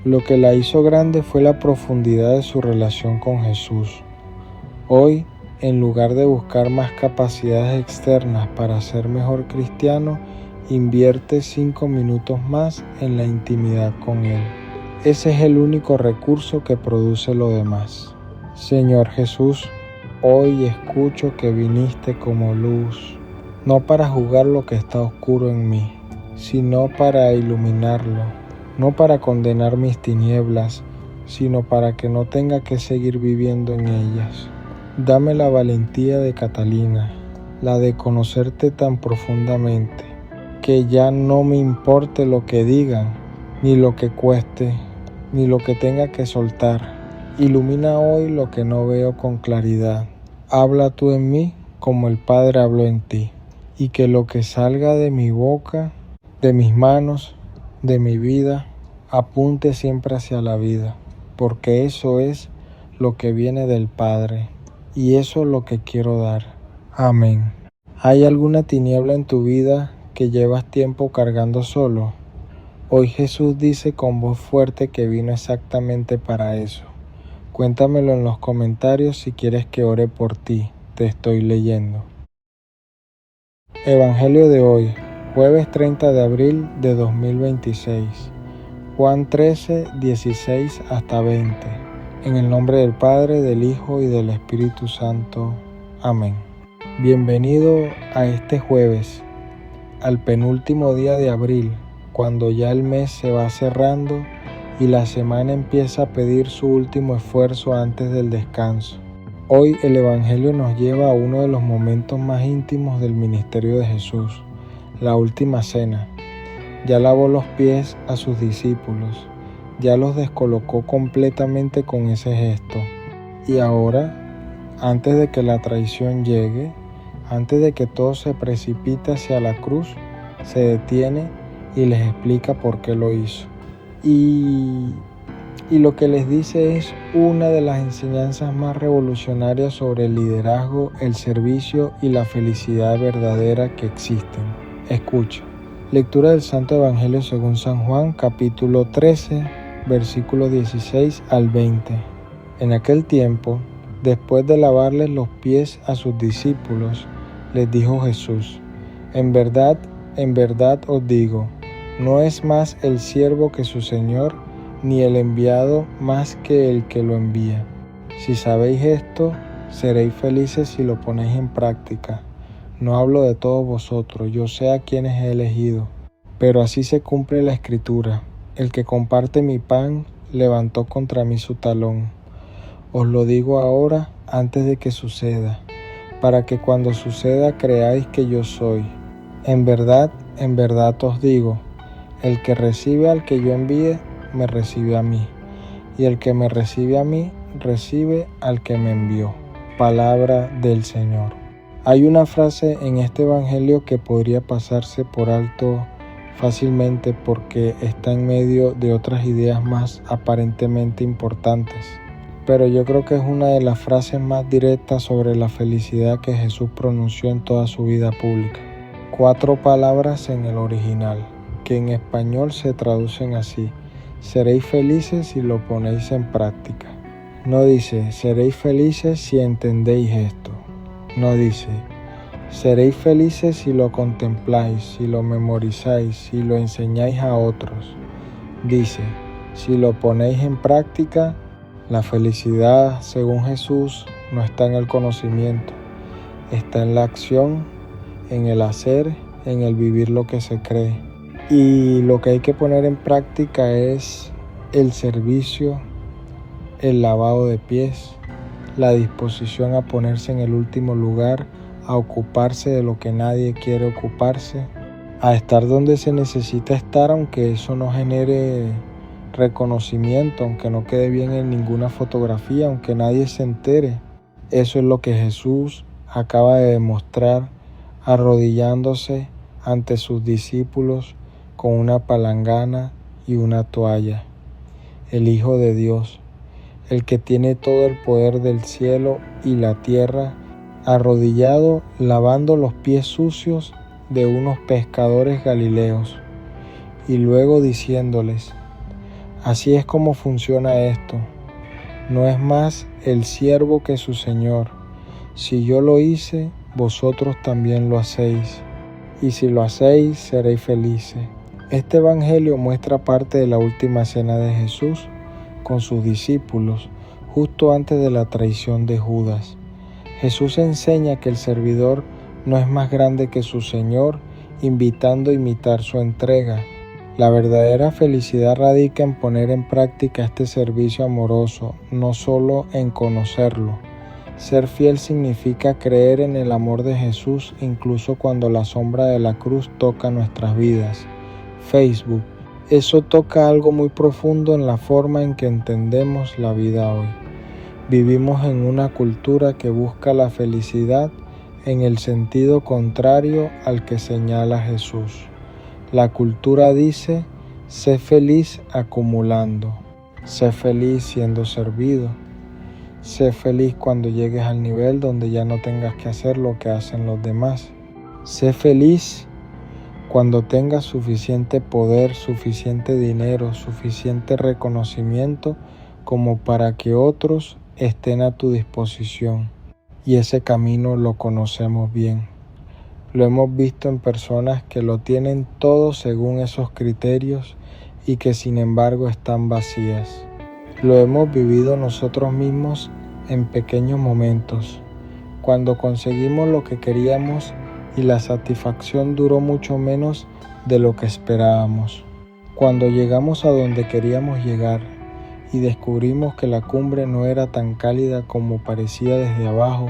Lo que la hizo grande fue la profundidad de su relación con Jesús. Hoy, en lugar de buscar más capacidades externas para ser mejor cristiano, invierte 5 minutos más en la intimidad con Él. Ese es el único recurso que produce lo demás. Señor Jesús, hoy escucho que viniste como luz, no para juzgar lo que está oscuro en mí, sino para iluminarlo. No para condenar mis tinieblas, sino para que no tenga que seguir viviendo en ellas. Dame la valentía de Catalina, la de conocerte tan profundamente, que ya no me importe lo que digan, ni lo que cueste, ni lo que tenga que soltar, Ilumina hoy lo que no veo con claridad. Habla tú en mí como el Padre habló en ti. Y que lo que salga de mi boca, de mis manos, de mi vida, apunte siempre hacia la vida. Porque eso es lo que viene del Padre. Y eso es lo que quiero dar. Amén. ¿Hay alguna tiniebla en tu vida que llevas tiempo cargando solo? Hoy Jesús dice con voz fuerte que vino exactamente para eso. Cuéntamelo en los comentarios si quieres que ore por ti. Te estoy leyendo. Evangelio de hoy, jueves 30 de abril de 2026. Juan 13, 16 hasta 20. En el nombre del Padre, del Hijo y del Espíritu Santo. Amén. Bienvenido a este jueves, al penúltimo día de abril, cuando ya el mes se va cerrando y la semana empieza a pedir su último esfuerzo antes del descanso. Hoy el Evangelio nos lleva a uno de los momentos más íntimos del ministerio de Jesús, la última cena. Ya lavó los pies a sus discípulos, ya los descolocó completamente con ese gesto. Y ahora, antes de que la traición llegue, antes de que todo se precipite hacia la cruz, se detiene y les explica por qué lo hizo. Y lo que les dice es una de las enseñanzas más revolucionarias sobre el liderazgo, el servicio y la felicidad verdadera que existen. Escucha. Lectura del Santo Evangelio según San Juan, capítulo 13, versículos 16 al 20. En aquel tiempo, después de lavarles los pies a sus discípulos, les dijo Jesús: en verdad os digo, no es más el siervo que su Señor, ni el enviado más que el que lo envía. Si sabéis esto, seréis felices si lo ponéis en práctica. No hablo de todos vosotros, yo sé a quienes he elegido. Pero así se cumple la Escritura: el que comparte mi pan levantó contra mí su talón. Os lo digo ahora antes de que suceda, para que cuando suceda creáis que yo soy. En verdad os digo, el que recibe al que yo envíe, me recibe a mí, y el que me recibe a mí, recibe al que me envió. Palabra del Señor. Hay una frase en este Evangelio que podría pasarse por alto fácilmente porque está en medio de otras ideas más aparentemente importantes. Pero yo creo que es una de las frases más directas sobre la felicidad que Jesús pronunció en toda su vida pública. 4 palabras en el original, que en español se traducen así: seréis felices si lo ponéis en práctica. No dice, seréis felices si entendéis esto. No dice, seréis felices si lo contempláis, si lo memorizáis, si lo enseñáis a otros. Dice, si lo ponéis en práctica. La felicidad, según Jesús, no está en el conocimiento, está en la acción, en el hacer, en el vivir lo que se cree. Y lo que hay que poner en práctica es el servicio, el lavado de pies, la disposición a ponerse en el último lugar, a ocuparse de lo que nadie quiere ocuparse, a estar donde se necesita estar, aunque eso no genere reconocimiento, aunque no quede bien en ninguna fotografía, aunque nadie se entere. Eso es lo que Jesús acaba de demostrar arrodillándose ante sus discípulos con una palangana y una toalla. El Hijo de Dios, el que tiene todo el poder del cielo y la tierra, arrodillado lavando los pies sucios de unos pescadores galileos, y luego diciéndoles: así es como funciona esto. No es más el siervo que su Señor. Si yo lo hice, vosotros también lo hacéis. Y si lo hacéis, seréis felices. Este Evangelio muestra parte de la última cena de Jesús con sus discípulos, justo antes de la traición de Judas. Jesús enseña que el servidor no es más grande que su Señor, invitando a imitar su entrega. La verdadera felicidad radica en poner en práctica este servicio amoroso, no solo en conocerlo. Ser fiel significa creer en el amor de Jesús incluso cuando la sombra de la cruz toca nuestras vidas. Facebook, Eso toca algo muy profundo en la forma en que entendemos la vida hoy. Vivimos en una cultura que busca la felicidad en el sentido contrario al que señala Jesús. La cultura dice: sé feliz acumulando, sé feliz siendo servido, sé feliz cuando llegues al nivel donde ya no tengas que hacer lo que hacen los demás, sé feliz cuando tengas suficiente poder, suficiente dinero, suficiente reconocimiento como para que otros estén a tu disposición. Y ese camino lo conocemos bien. Lo hemos visto en personas que lo tienen todo según esos criterios y que sin embargo están vacías. Lo hemos vivido nosotros mismos en pequeños momentos, cuando conseguimos lo que queríamos y la satisfacción duró mucho menos de lo que esperábamos. Cuando llegamos a donde queríamos llegar y descubrimos que la cumbre no era tan cálida como parecía desde abajo,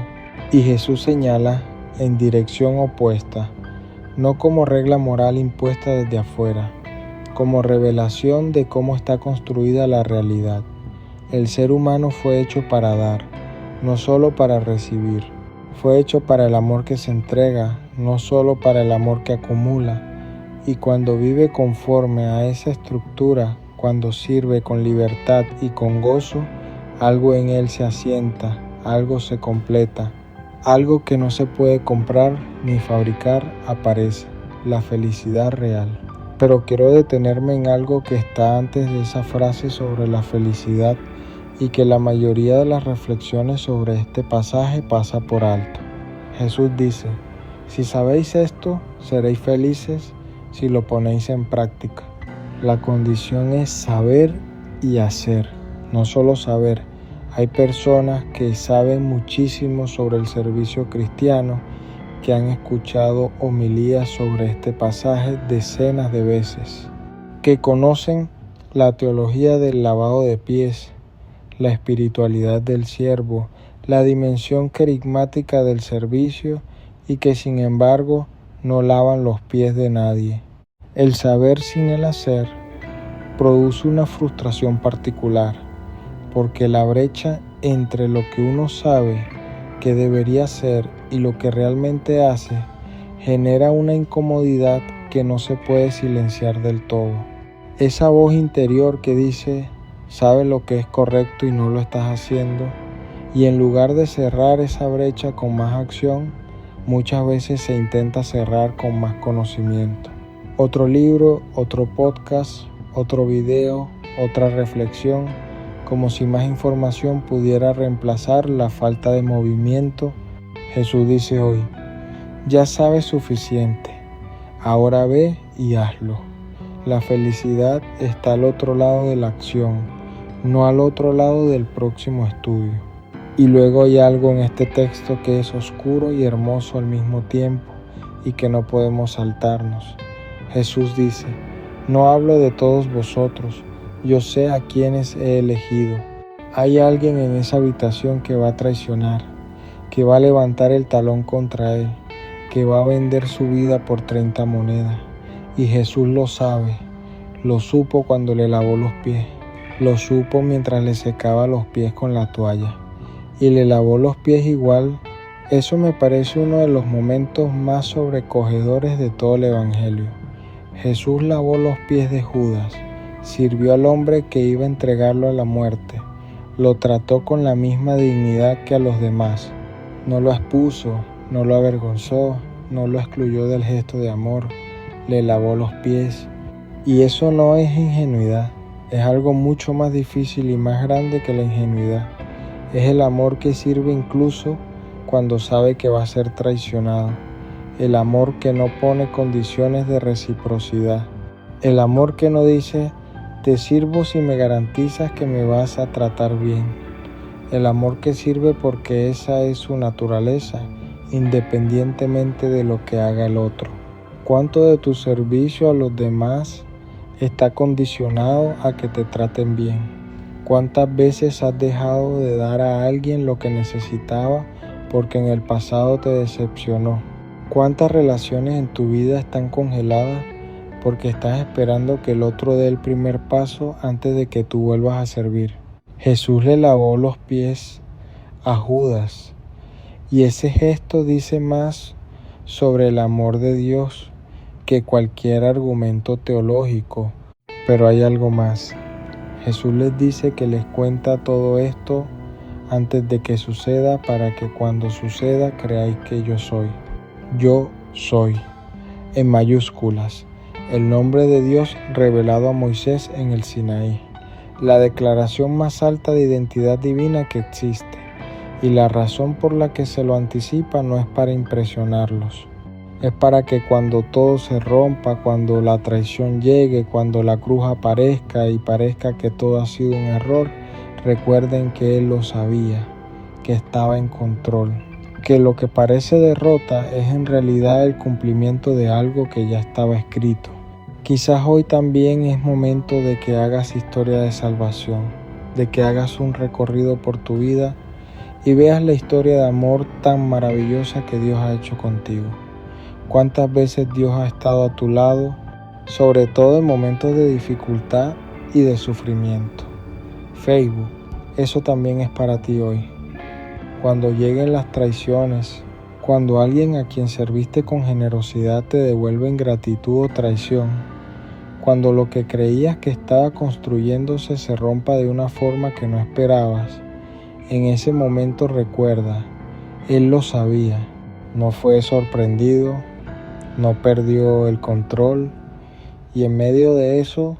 y Jesús señala en dirección opuesta, no como regla moral impuesta desde afuera, como revelación de cómo está construida la realidad. El ser humano fue hecho para dar, no solo para recibir. Fue hecho para el amor que se entrega, no solo para el amor que acumula. Y cuando vive conforme a esa estructura, cuando sirve con libertad y con gozo, algo en él se asienta, algo se completa. Algo que no se puede comprar ni fabricar aparece, la felicidad real. Pero quiero detenerme en algo que está antes de esa frase sobre la felicidad y que la mayoría de las reflexiones sobre este pasaje pasa por alto. Jesús dice: si sabéis esto, seréis felices si lo ponéis en práctica. La condición es saber y hacer, no solo saber. Hay personas que saben muchísimo sobre el servicio cristiano, que han escuchado homilías sobre este pasaje decenas de veces, que conocen la teología del lavado de pies, la espiritualidad del siervo, la dimensión carismática del servicio y que sin embargo no lavan los pies de nadie. El saber sin el hacer produce una frustración particular, porque la brecha entre lo que uno sabe que debería hacer y lo que realmente hace genera una incomodidad que no se puede silenciar del todo. Esa voz interior que dice: sabes lo que es correcto y no lo estás haciendo, y en lugar de cerrar esa brecha con más acción, muchas veces se intenta cerrar con más conocimiento. Otro libro, otro podcast, otro video, otra reflexión, como si más información pudiera reemplazar la falta de movimiento. Jesús dice hoy: ya sabes suficiente, ahora ve y hazlo. La felicidad está al otro lado de la acción, no al otro lado del próximo estudio. Y luego hay algo en este texto que es oscuro y hermoso al mismo tiempo y que no podemos saltarnos. Jesús dice: no hablo de todos vosotros, yo sé a quienes he elegido. Hay alguien en esa habitación que va a traicionar, que va a levantar el talón contra él, que va a vender su vida por 30 monedas. Y Jesús lo sabe, lo supo cuando le lavó los pies, lo supo mientras le secaba los pies con la toalla, y le lavó los pies igual. Eso me parece uno de los momentos más sobrecogedores de todo el Evangelio. Jesús lavó los pies de Judas, sirvió al hombre que iba a entregarlo a la muerte, lo trató con la misma dignidad que a los demás, no lo expuso, no lo avergonzó, no lo excluyó del gesto de amor, le lavó los pies. Y eso no es ingenuidad, es algo mucho más difícil y más grande que la ingenuidad. Es el amor que sirve incluso cuando sabe que va a ser traicionado, el amor que no pone condiciones de reciprocidad, el amor que no dice: te sirvo si me garantizas que me vas a tratar bien, el amor que sirve porque esa es su naturaleza, independientemente de lo que haga el otro. ¿Cuánto de tu servicio a los demás está condicionado a que te traten bien? ¿Cuántas veces has dejado de dar a alguien lo que necesitaba porque en el pasado te decepcionó? ¿Cuántas relaciones en tu vida están congeladas porque estás esperando que el otro dé el primer paso antes de que tú vuelvas a servir. Jesús le lavó los pies a Judas, y ese gesto dice más sobre el amor de Dios que cualquier argumento teológico. Pero hay algo más. Jesús les dice que les cuenta todo esto antes de que suceda, para que cuando suceda creáis que yo soy. Yo soy, en mayúsculas, el nombre de Dios revelado a Moisés en el Sinaí, la declaración más alta de identidad divina que existe, y la razón por la que se lo anticipa no es para impresionarlos. Es para que cuando todo se rompa, cuando la traición llegue, cuando la cruz aparezca y parezca que todo ha sido un error, recuerden que Él lo sabía, que estaba en control, que lo que parece derrota es en realidad el cumplimiento de algo que ya estaba escrito. Quizás hoy también es momento de que hagas historia de salvación, de que hagas un recorrido por tu vida y veas la historia de amor tan maravillosa que Dios ha hecho contigo. ¿Cuántas veces Dios ha estado a tu lado, sobre todo en momentos de dificultad y de sufrimiento? Facebook, eso también es para ti hoy. Cuando lleguen las traiciones, cuando alguien a quien serviste con generosidad te devuelve ingratitud o traición, cuando lo que creías que estaba construyéndose se rompa de una forma que no esperabas, en ese momento recuerda, Él lo sabía, no fue sorprendido, no perdió el control y en medio de eso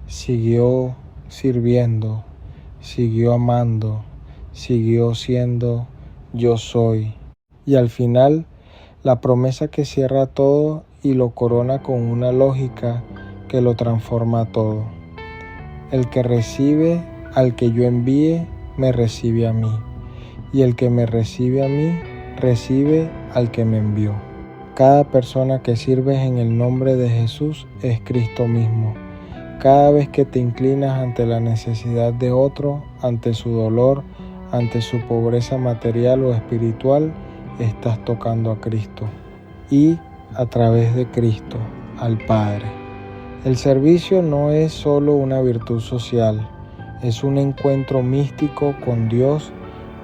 siguió sirviendo, siguió amando, siguió siendo yo soy. Y al final, la promesa que cierra todo y lo corona con una lógica que lo transforma todo. El que recibe al que yo envíe, me recibe a mí. Y el que me recibe a mí, recibe al que me envió. Cada persona que sirves en el nombre de Jesús es Cristo mismo. Cada vez que te inclinas ante la necesidad de otro, ante su dolor, ante su pobreza material o espiritual, estás tocando a Cristo y a través de Cristo al Padre. El servicio no es solo una virtud social, es un encuentro místico con Dios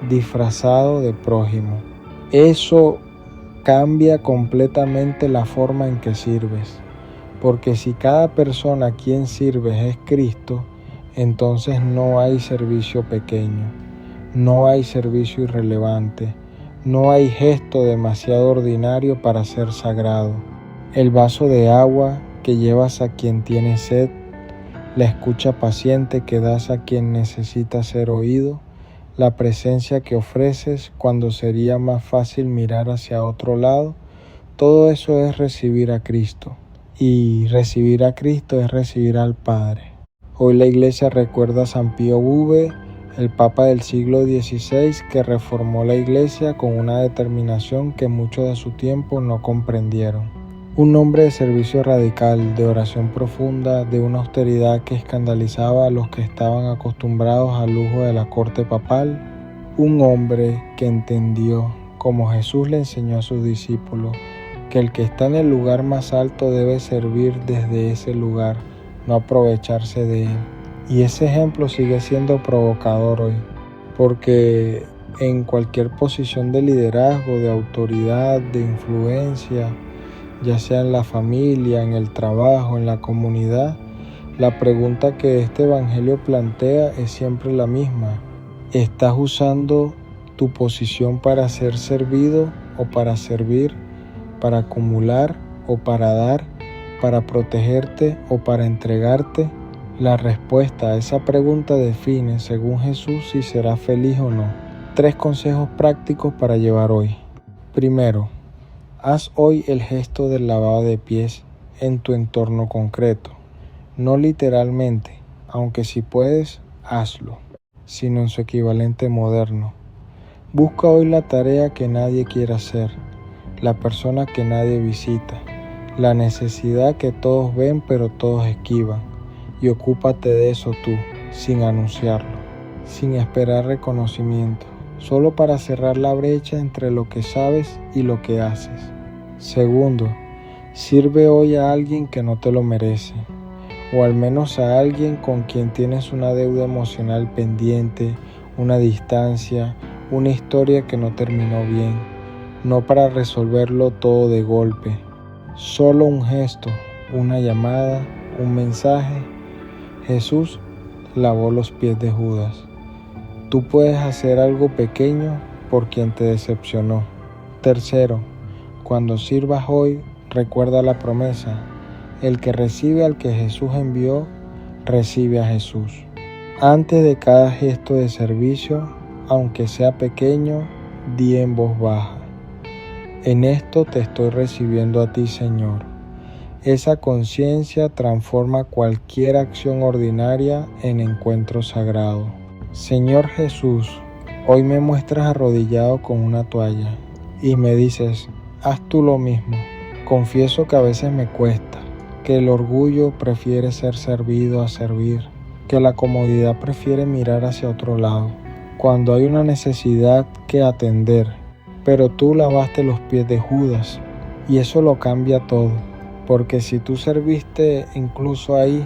disfrazado de prójimo. Eso cambia completamente la forma en que sirves, porque si cada persona a quien sirves es Cristo, entonces no hay servicio pequeño, no hay servicio irrelevante, no hay gesto demasiado ordinario para ser sagrado. El vaso de agua que llevas a quien tiene sed, la escucha paciente que das a quien necesita ser oído, la presencia que ofreces cuando sería más fácil mirar hacia otro lado, todo eso es recibir a Cristo. Y recibir a Cristo es recibir al Padre. Hoy la Iglesia recuerda a San Pío V, el Papa del siglo XVI, que reformó la Iglesia con una determinación que muchos de su tiempo no comprendieron. Un hombre de servicio radical, de oración profunda, de una austeridad que escandalizaba a los que estaban acostumbrados al lujo de la corte papal. Un hombre que entendió, como Jesús le enseñó a sus discípulos, que el que está en el lugar más alto debe servir desde ese lugar, no aprovecharse de él. Y ese ejemplo sigue siendo provocador hoy, porque en cualquier posición de liderazgo, de autoridad, de influencia, ya sea en la familia, en el trabajo, en la comunidad, la pregunta que este evangelio plantea es siempre la misma. ¿Estás usando tu posición para ser servido o para servir, para acumular o para dar, para protegerte o para entregarte? La respuesta a esa pregunta define, según Jesús, si serás feliz o no. 3 consejos prácticos para llevar hoy. Primero, haz hoy el gesto del lavado de pies en tu entorno concreto. No literalmente, aunque si puedes, hazlo, sino en su equivalente moderno. Busca hoy la tarea que nadie quiere hacer, la persona que nadie visita, la necesidad que todos ven pero todos esquivan. Y ocúpate de eso tú, sin anunciarlo, sin esperar reconocimiento, solo para cerrar la brecha entre lo que sabes y lo que haces. Segundo, Sirve hoy a alguien que no te lo merece, o al menos a alguien con quien tienes una deuda emocional pendiente, una distancia, una historia que no terminó bien, no para resolverlo todo de golpe. Solo un gesto, una llamada, un mensaje. Jesús lavó los pies de Judas. Tú puedes hacer algo pequeño por quien te decepcionó. Tercero, cuando sirvas hoy, recuerda la promesa. El que recibe al que Jesús envió, recibe a Jesús. Antes de cada gesto de servicio, aunque sea pequeño, di en voz baja: en esto te estoy recibiendo a ti, Señor. Esa conciencia transforma cualquier acción ordinaria en encuentro sagrado. Señor Jesús, hoy me muestras arrodillado con una toalla y me dices: haz tú lo mismo. Confieso que a veces me cuesta, que el orgullo prefiere ser servido a servir, que la comodidad prefiere mirar hacia otro lado, cuando hay una necesidad que atender. Pero tú lavaste los pies de Judas y eso lo cambia todo, porque si tú serviste incluso ahí,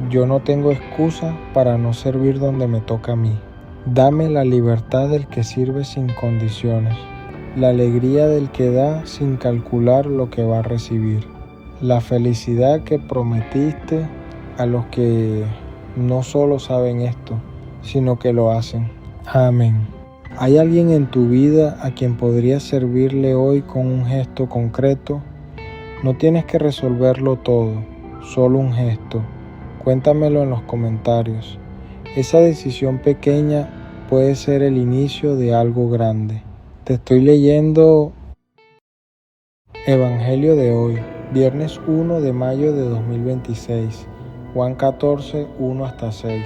yo no tengo excusa para no servir donde me toca a mí. Dame la libertad del que sirve sin condiciones, la alegría del que da sin calcular lo que va a recibir, la felicidad que prometiste a los que no solo saben esto, sino que lo hacen. Amén. ¿Hay alguien en tu vida a quien podrías servirle hoy con un gesto concreto? No tienes que resolverlo todo, solo un gesto. Cuéntamelo en los comentarios. Esa decisión pequeña puede ser el inicio de algo grande. Te estoy leyendo Evangelio de hoy, viernes 1 de mayo de 2026, Juan 14, 1 hasta 6.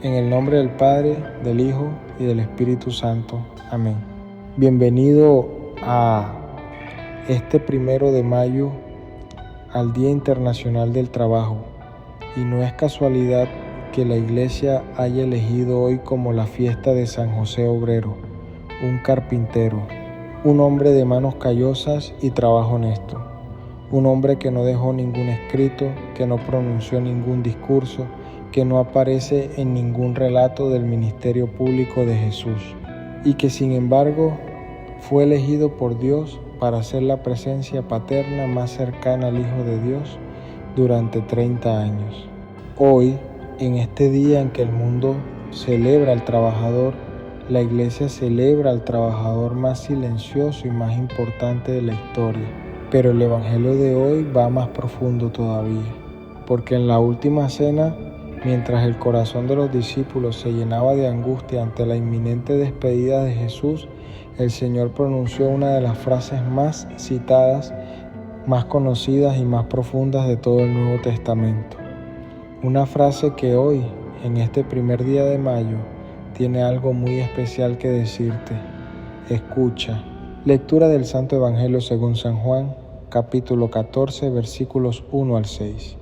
En el nombre del Padre, del Hijo y del Espíritu Santo. Amén. Bienvenido a este 1 de mayo, al Día Internacional del Trabajo. Y no es casualidad que la Iglesia haya elegido hoy como la fiesta de San José Obrero, un carpintero, un hombre de manos callosas y trabajo honesto, un hombre que no dejó ningún escrito, que no pronunció ningún discurso, que no aparece en ningún relato del ministerio público de Jesús, y que sin embargo fue elegido por Dios para ser la presencia paterna más cercana al Hijo de Dios durante 30 años. Hoy, en este día en que el mundo celebra al trabajador, la Iglesia celebra al trabajador más silencioso y más importante de la historia. Pero el Evangelio de hoy va más profundo todavía, porque en la última cena, mientras el corazón de los discípulos se llenaba de angustia ante la inminente despedida de Jesús, el Señor pronunció una de las frases más citadas, más conocidas y más profundas de todo el Nuevo Testamento. Una frase que hoy, en este primer día de mayo, tiene algo muy especial que decirte. Escucha. Lectura del Santo Evangelio según San Juan, capítulo 14, versículos 1 al 6.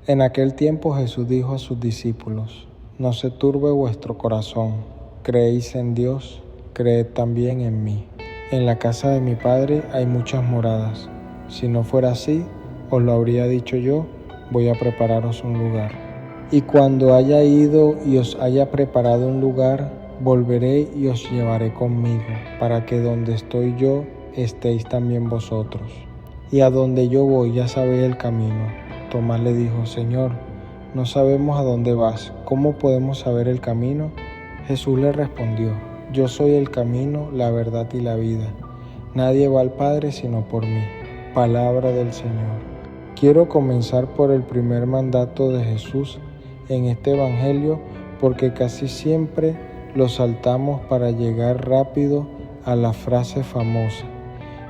En aquel tiempo Jesús dijo a sus discípulos: no se turbe vuestro corazón, creéis en Dios, creed también en mí. En la casa de mi Padre hay muchas moradas. Si no fuera así, os lo habría dicho yo: voy a prepararos un lugar. Y cuando haya ido y os haya preparado un lugar, volveré y os llevaré conmigo, para que donde estoy yo, estéis también vosotros. Y a donde yo voy ya sabéis el camino. Tomás le dijo: Señor, no sabemos a dónde vas, ¿cómo podemos saber el camino? Jesús le respondió: yo soy el camino, la verdad y la vida. Nadie va al Padre sino por mí. Palabra del Señor. Quiero comenzar por el primer mandato de Jesús en este Evangelio, porque casi siempre lo saltamos para llegar rápido a la frase famosa.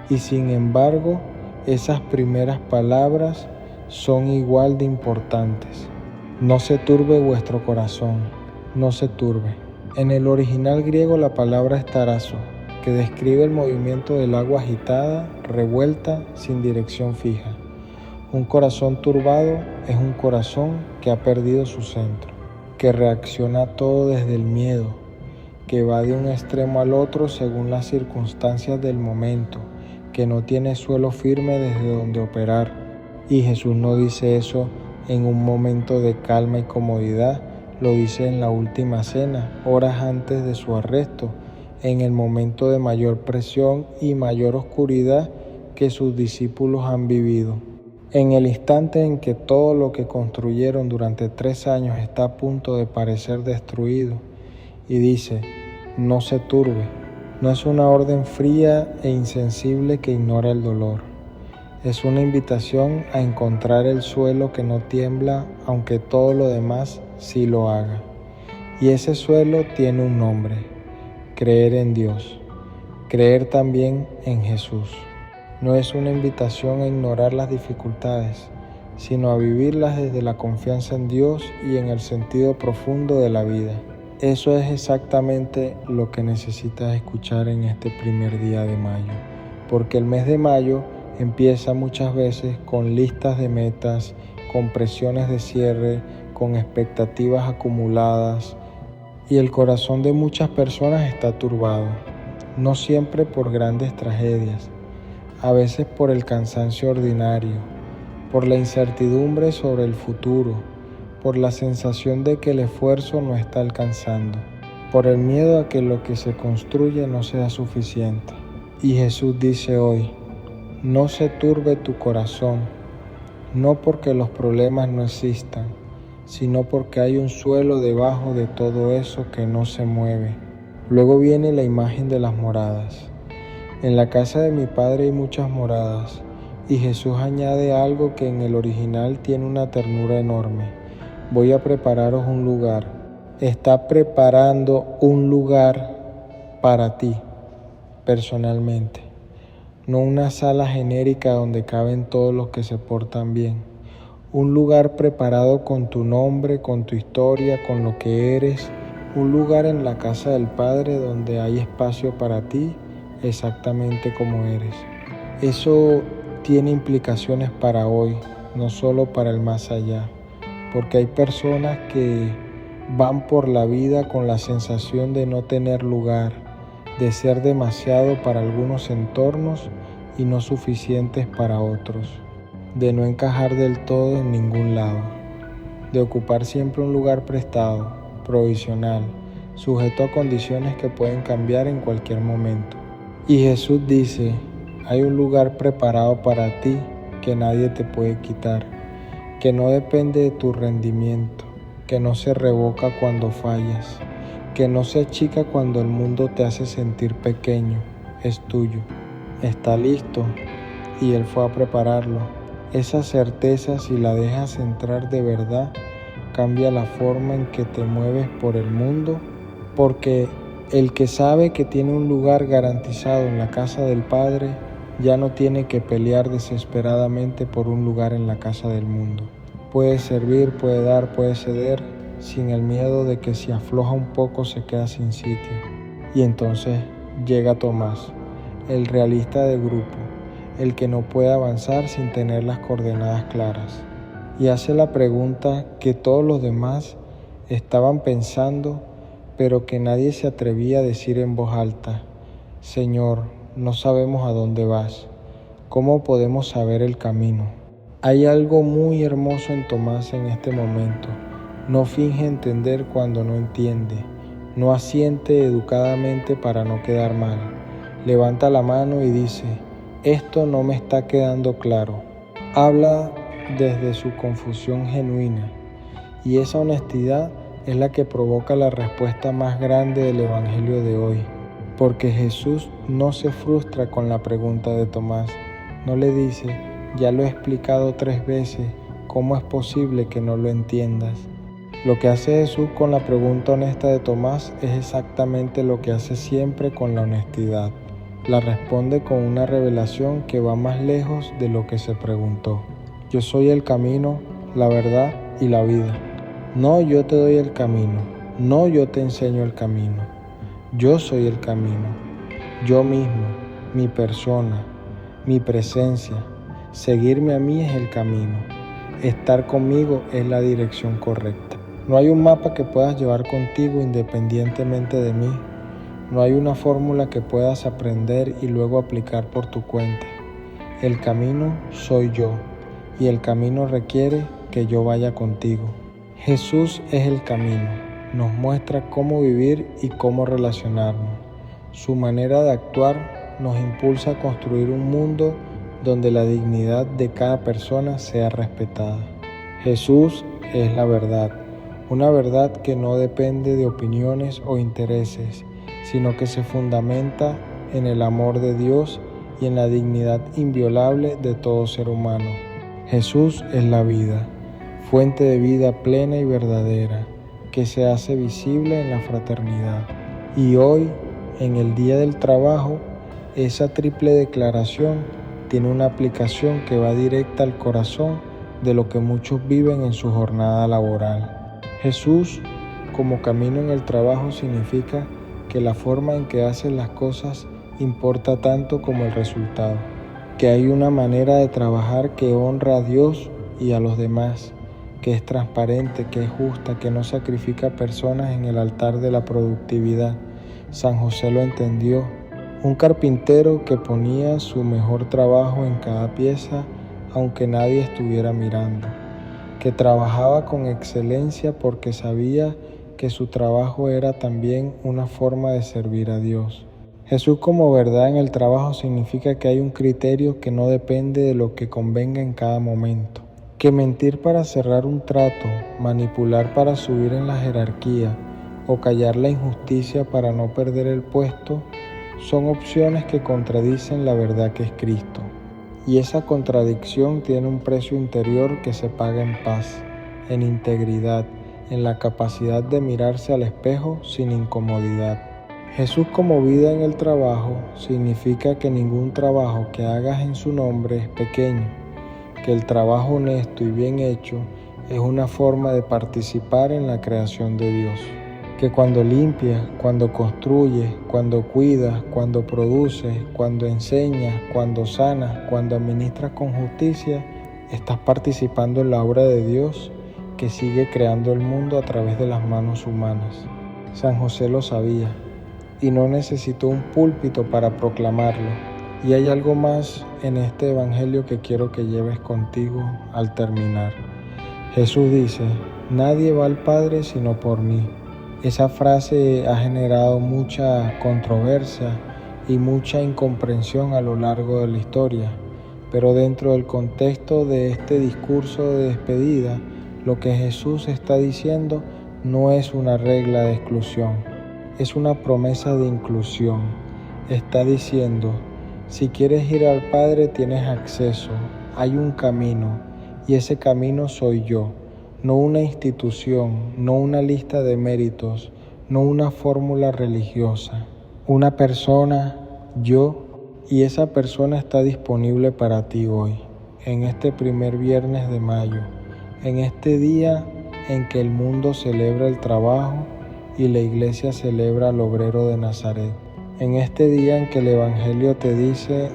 Y sin embargo, esas primeras palabras son igual de importantes. No se turbe vuestro corazón, no se turbe. En el original griego la palabra es tarazo, que describe el movimiento del agua agitada, revuelta, sin dirección fija. Un corazón turbado es un corazón que ha perdido su centro, que reacciona a todo desde el miedo, que va de un extremo al otro según las circunstancias del momento, que no tiene suelo firme desde donde operar. Y Jesús no dice eso en un momento de calma y comodidad, lo dice en la última cena, horas antes de su arresto, en el momento de mayor presión y mayor oscuridad que sus discípulos han vivido. En el instante en que todo lo que construyeron durante 3 años está a punto de parecer destruido, y dice, no se turbe, no es una orden fría e insensible que ignora el dolor. Es una invitación a encontrar el suelo que no tiembla, aunque todo lo demás sí lo haga. Y ese suelo tiene un nombre: creer en Dios, creer también en Jesús. No es una invitación a ignorar las dificultades, sino a vivirlas desde la confianza en Dios y en el sentido profundo de la vida. Eso es exactamente lo que necesitas escuchar en este primer día de mayo, porque el mes de mayo empieza muchas veces con listas de metas, con presiones de cierre, con expectativas acumuladas, y el corazón de muchas personas está turbado, no siempre por grandes tragedias, a veces por el cansancio ordinario, por la incertidumbre sobre el futuro, por la sensación de que el esfuerzo no está alcanzando, por el miedo a que lo que se construye no sea suficiente. Y Jesús dice hoy, no se turbe tu corazón, no porque los problemas no existan, sino porque hay un suelo debajo de todo eso que no se mueve. Luego viene la imagen de las moradas. En la casa de mi Padre hay muchas moradas, y Jesús añade algo que en el original tiene una ternura enorme. Voy a prepararos un lugar. Está preparando un lugar para ti, personalmente. No una sala genérica donde caben todos los que se portan bien. Un lugar preparado con tu nombre, con tu historia, con lo que eres. Un lugar en la casa del Padre donde hay espacio para ti exactamente como eres. Eso tiene implicaciones para hoy, no solo para el más allá, porque hay personas que van por la vida con la sensación de no tener lugar, de ser demasiado para algunos entornos y no suficientes para otros, de no encajar del todo en ningún lado, de ocupar siempre un lugar prestado, provisional, sujeto a condiciones que pueden cambiar en cualquier momento. Y Jesús dice, hay un lugar preparado para ti que nadie te puede quitar, que no depende de tu rendimiento, que no se revoca cuando fallas, que no se achica cuando el mundo te hace sentir pequeño, es tuyo, está listo y Él fue a prepararlo. Esa certeza, si la dejas entrar de verdad, cambia la forma en que te mueves por el mundo, porque el que sabe que tiene un lugar garantizado en la casa del Padre, ya no tiene que pelear desesperadamente por un lugar en la casa del mundo. Puede servir, puede dar, puede ceder, sin el miedo de que si afloja un poco se queda sin sitio. Y entonces llega Tomás, el realista del grupo, el que no puede avanzar sin tener las coordenadas claras. Y hace la pregunta que todos los demás estaban pensando, pero que nadie se atrevía a decir en voz alta: Señor, no sabemos a dónde vas. ¿Cómo podemos saber el camino? Hay algo muy hermoso en Tomás en este momento. No finge entender cuando no entiende. No asiente educadamente para no quedar mal. Levanta la mano y dice: esto no me está quedando claro. Habla desde su confusión genuina. Y esa honestidad es la que provoca la respuesta más grande del Evangelio de hoy, porque Jesús no se frustra con la pregunta de Tomás, no le dice, ya lo he explicado 3 veces, ¿cómo es posible que no lo entiendas? Lo que hace Jesús con la pregunta honesta de Tomás es exactamente lo que hace siempre con la honestidad. La responde con una revelación que va más lejos de lo que se preguntó. Yo soy el camino, la verdad y la vida. No yo te doy el camino, no yo te enseño el camino, yo soy el camino, yo mismo, mi persona, mi presencia, seguirme a mí es el camino, estar conmigo es la dirección correcta. No hay un mapa que puedas llevar contigo independientemente de mí, no hay una fórmula que puedas aprender y luego aplicar por tu cuenta. El camino soy yo, y el camino requiere que yo vaya contigo. Jesús es el camino, nos muestra cómo vivir y cómo relacionarnos. Su manera de actuar nos impulsa a construir un mundo donde la dignidad de cada persona sea respetada. Jesús es la verdad, una verdad que no depende de opiniones o intereses, sino que se fundamenta en el amor de Dios y en la dignidad inviolable de todo ser humano. Jesús es la vida, fuente de vida plena y verdadera, que se hace visible en la fraternidad. Y hoy, en el Día del Trabajo, esa triple declaración tiene una aplicación que va directa al corazón de lo que muchos viven en su jornada laboral. Jesús, como camino en el trabajo, significa que la forma en que haces las cosas importa tanto como el resultado, que hay una manera de trabajar que honra a Dios y a los demás, que es transparente, que es justa, que no sacrifica personas en el altar de la productividad. San José lo entendió. Un carpintero que ponía su mejor trabajo en cada pieza, aunque nadie estuviera mirando, que trabajaba con excelencia porque sabía que su trabajo era también una forma de servir a Dios. Jesús como verdad en el trabajo significa que hay un criterio que no depende de lo que convenga en cada momento, que mentir para cerrar un trato, manipular para subir en la jerarquía o callar la injusticia para no perder el puesto son opciones que contradicen la verdad que es Cristo. Y esa contradicción tiene un precio interior que se paga en paz, en integridad, en la capacidad de mirarse al espejo sin incomodidad. Jesús como vida en el trabajo significa que ningún trabajo que hagas en su nombre es pequeño, que el trabajo honesto y bien hecho es una forma de participar en la creación de Dios, que cuando limpias, cuando construyes, cuando cuidas, cuando produces, cuando enseñas, cuando sanas, cuando administras con justicia, estás participando en la obra de Dios que sigue creando el mundo a través de las manos humanas. San José lo sabía y no necesitó un púlpito para proclamarlo. Y hay algo más en este evangelio que quiero que lleves contigo al terminar. Jesús dice: nadie va al Padre sino por mí. Esa frase ha generado mucha controversia y mucha incomprensión a lo largo de la historia, pero dentro del contexto de este discurso de despedida, lo que Jesús está diciendo no es una regla de exclusión, es una promesa de inclusión. Está diciendo: si quieres ir al Padre tienes acceso, hay un camino, y ese camino soy yo. No una institución, no una lista de méritos, no una fórmula religiosa. Una persona, yo, y esa persona está disponible para ti hoy, en este primer viernes de mayo, en este día en que el mundo celebra el trabajo y la iglesia celebra al obrero de Nazaret. En este día en que el Evangelio te dice: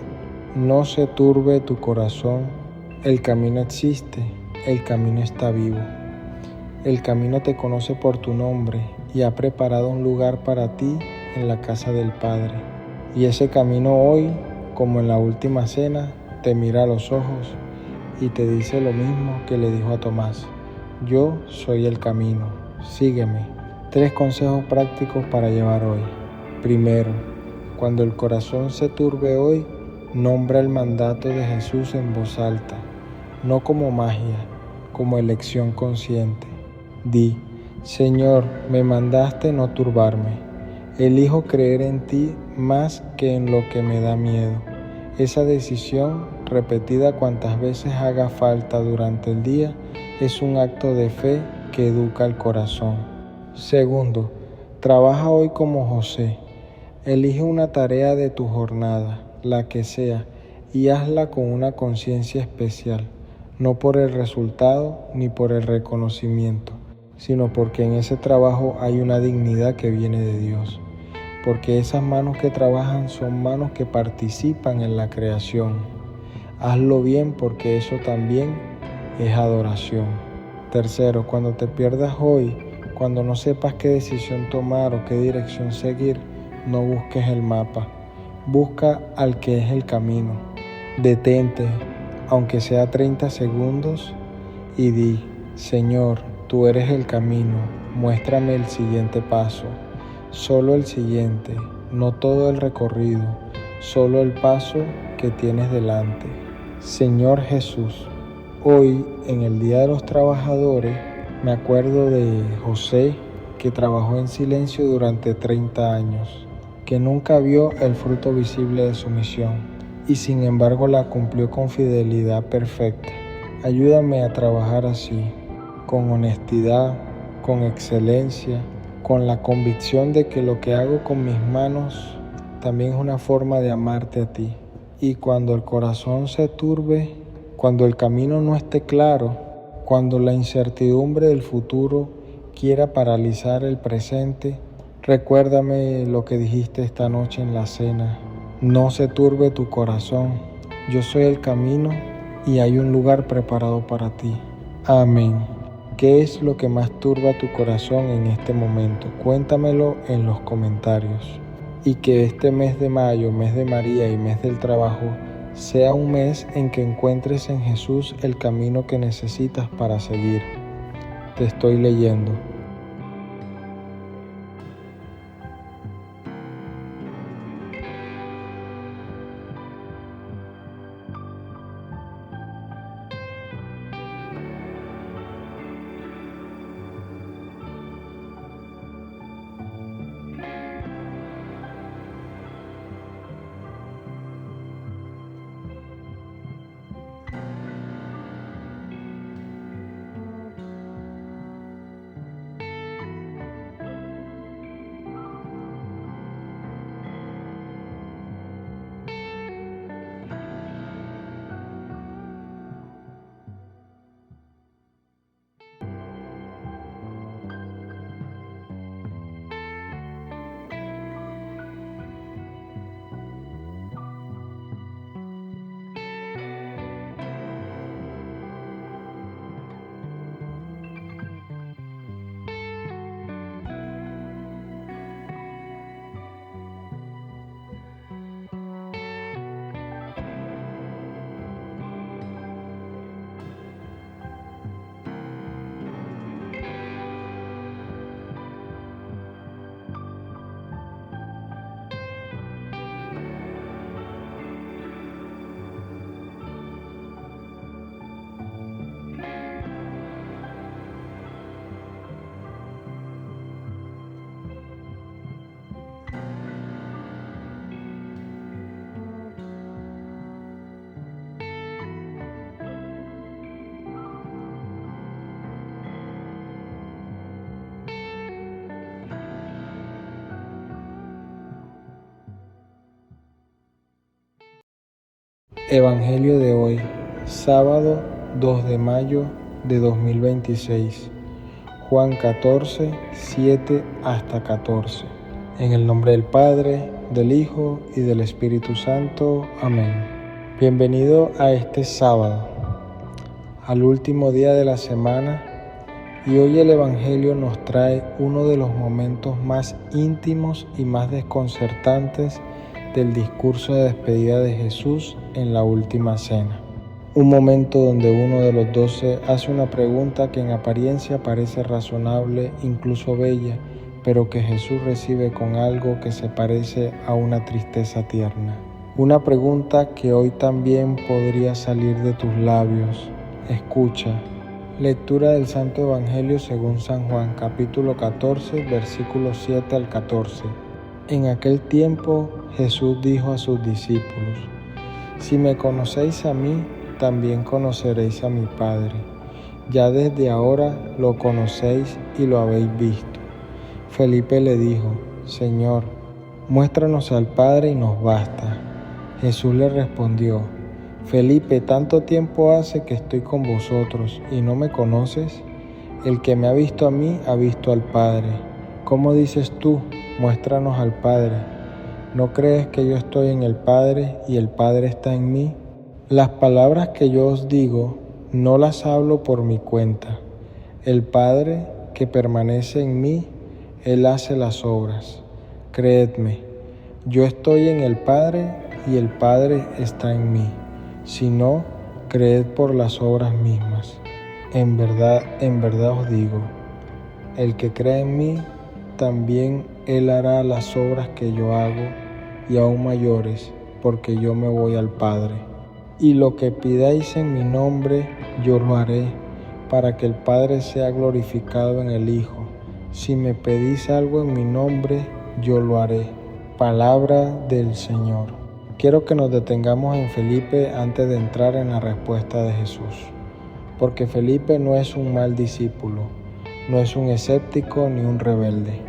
no se turbe tu corazón, el camino existe, el camino está vivo. El camino te conoce por tu nombre y ha preparado un lugar para ti en la casa del Padre. Y ese camino hoy, como en la última cena, te mira a los ojos y te dice lo mismo que le dijo a Tomás: yo soy el camino, sígueme. 3 consejos prácticos para llevar hoy. Primero, cuando el corazón se turbe hoy, nombra el mandato de Jesús en voz alta, no como magia, como elección consciente. Di: Señor, me mandaste no turbarme. Elijo creer en ti más que en lo que me da miedo. Esa decisión, repetida cuantas veces haga falta durante el día, es un acto de fe que educa el corazón. Segundo, trabaja hoy como José. Elige una tarea de tu jornada, la que sea, y hazla con una conciencia especial, no por el resultado ni por el reconocimiento, sino porque en ese trabajo hay una dignidad que viene de Dios, porque esas manos que trabajan son manos que participan en la creación. Hazlo bien, porque eso también es adoración. Tercero, cuando te pierdas hoy, cuando no sepas qué decisión tomar o qué dirección seguir, no busques el mapa, busca al que es el camino. Detente, aunque sea 30 segundos, y di: Señor, tú eres el camino, muéstrame el siguiente paso, solo el siguiente, no todo el recorrido, solo el paso que tienes delante. Señor Jesús, hoy, en el Día de los Trabajadores, me acuerdo de José, que trabajó en silencio durante 30 años, que nunca vio el fruto visible de su misión y sin embargo la cumplió con fidelidad perfecta. Ayúdame a trabajar así, con honestidad, con excelencia, con la convicción de que lo que hago con mis manos también es una forma de amarte a ti. Y cuando el corazón se turbe, cuando el camino no esté claro, cuando la incertidumbre del futuro quiera paralizar el presente, recuérdame lo que dijiste esta noche en la cena. No se turbe tu corazón, yo soy el camino y hay un lugar preparado para ti. Amén. ¿Qué es lo que más turba tu corazón en este momento? Cuéntamelo en los comentarios. Y que este mes de mayo, mes de María y mes del trabajo, sea un mes en que encuentres en Jesús el camino que necesitas para seguir. Te estoy leyendo. Evangelio de hoy, sábado 2 de mayo de 2026, Juan 14, 7 hasta 14. En el nombre del Padre, del Hijo y del Espíritu Santo. Amén. Bienvenido a este sábado, al último día de la semana, y hoy el Evangelio nos trae uno de los momentos más íntimos y más desconcertantes del discurso de despedida de Jesús en la última cena. Un momento donde uno de los 12 hace una pregunta que en apariencia parece razonable, incluso bella, pero que Jesús recibe con algo que se parece a una tristeza tierna. Una pregunta que hoy también podría salir de tus labios. Escucha. Lectura del Santo Evangelio según San Juan, capítulo 14, versículos 7 al 14. En aquel tiempo Jesús dijo a sus discípulos: Si me conocéis a mí, también conoceréis a mi Padre. Ya desde ahora lo conocéis y lo habéis visto. Felipe le dijo: Señor, muéstranos al Padre y nos basta. Jesús le respondió: Felipe, tanto tiempo hace que estoy con vosotros y no me conoces. El que me ha visto a mí ha visto al Padre. ¿Cómo dices tú: muéstranos al Padre? ¿No crees que yo estoy en el Padre y el Padre está en mí? Las palabras que yo os digo no las hablo por mi cuenta. El Padre que permanece en mí, Él hace las obras. Creedme, yo estoy en el Padre y el Padre está en mí. Si no, creed por las obras mismas. En verdad os digo, el que cree en mí, también él hará las obras que yo hago, y aún mayores, porque yo me voy al Padre. Y lo que pidáis en mi nombre, yo lo haré, para que el Padre sea glorificado en el Hijo. Si me pedís algo en mi nombre, yo lo haré. Palabra del Señor. Quiero que nos detengamos en Felipe antes de entrar en la respuesta de Jesús, porque Felipe no es un mal discípulo, no es un escéptico ni un rebelde.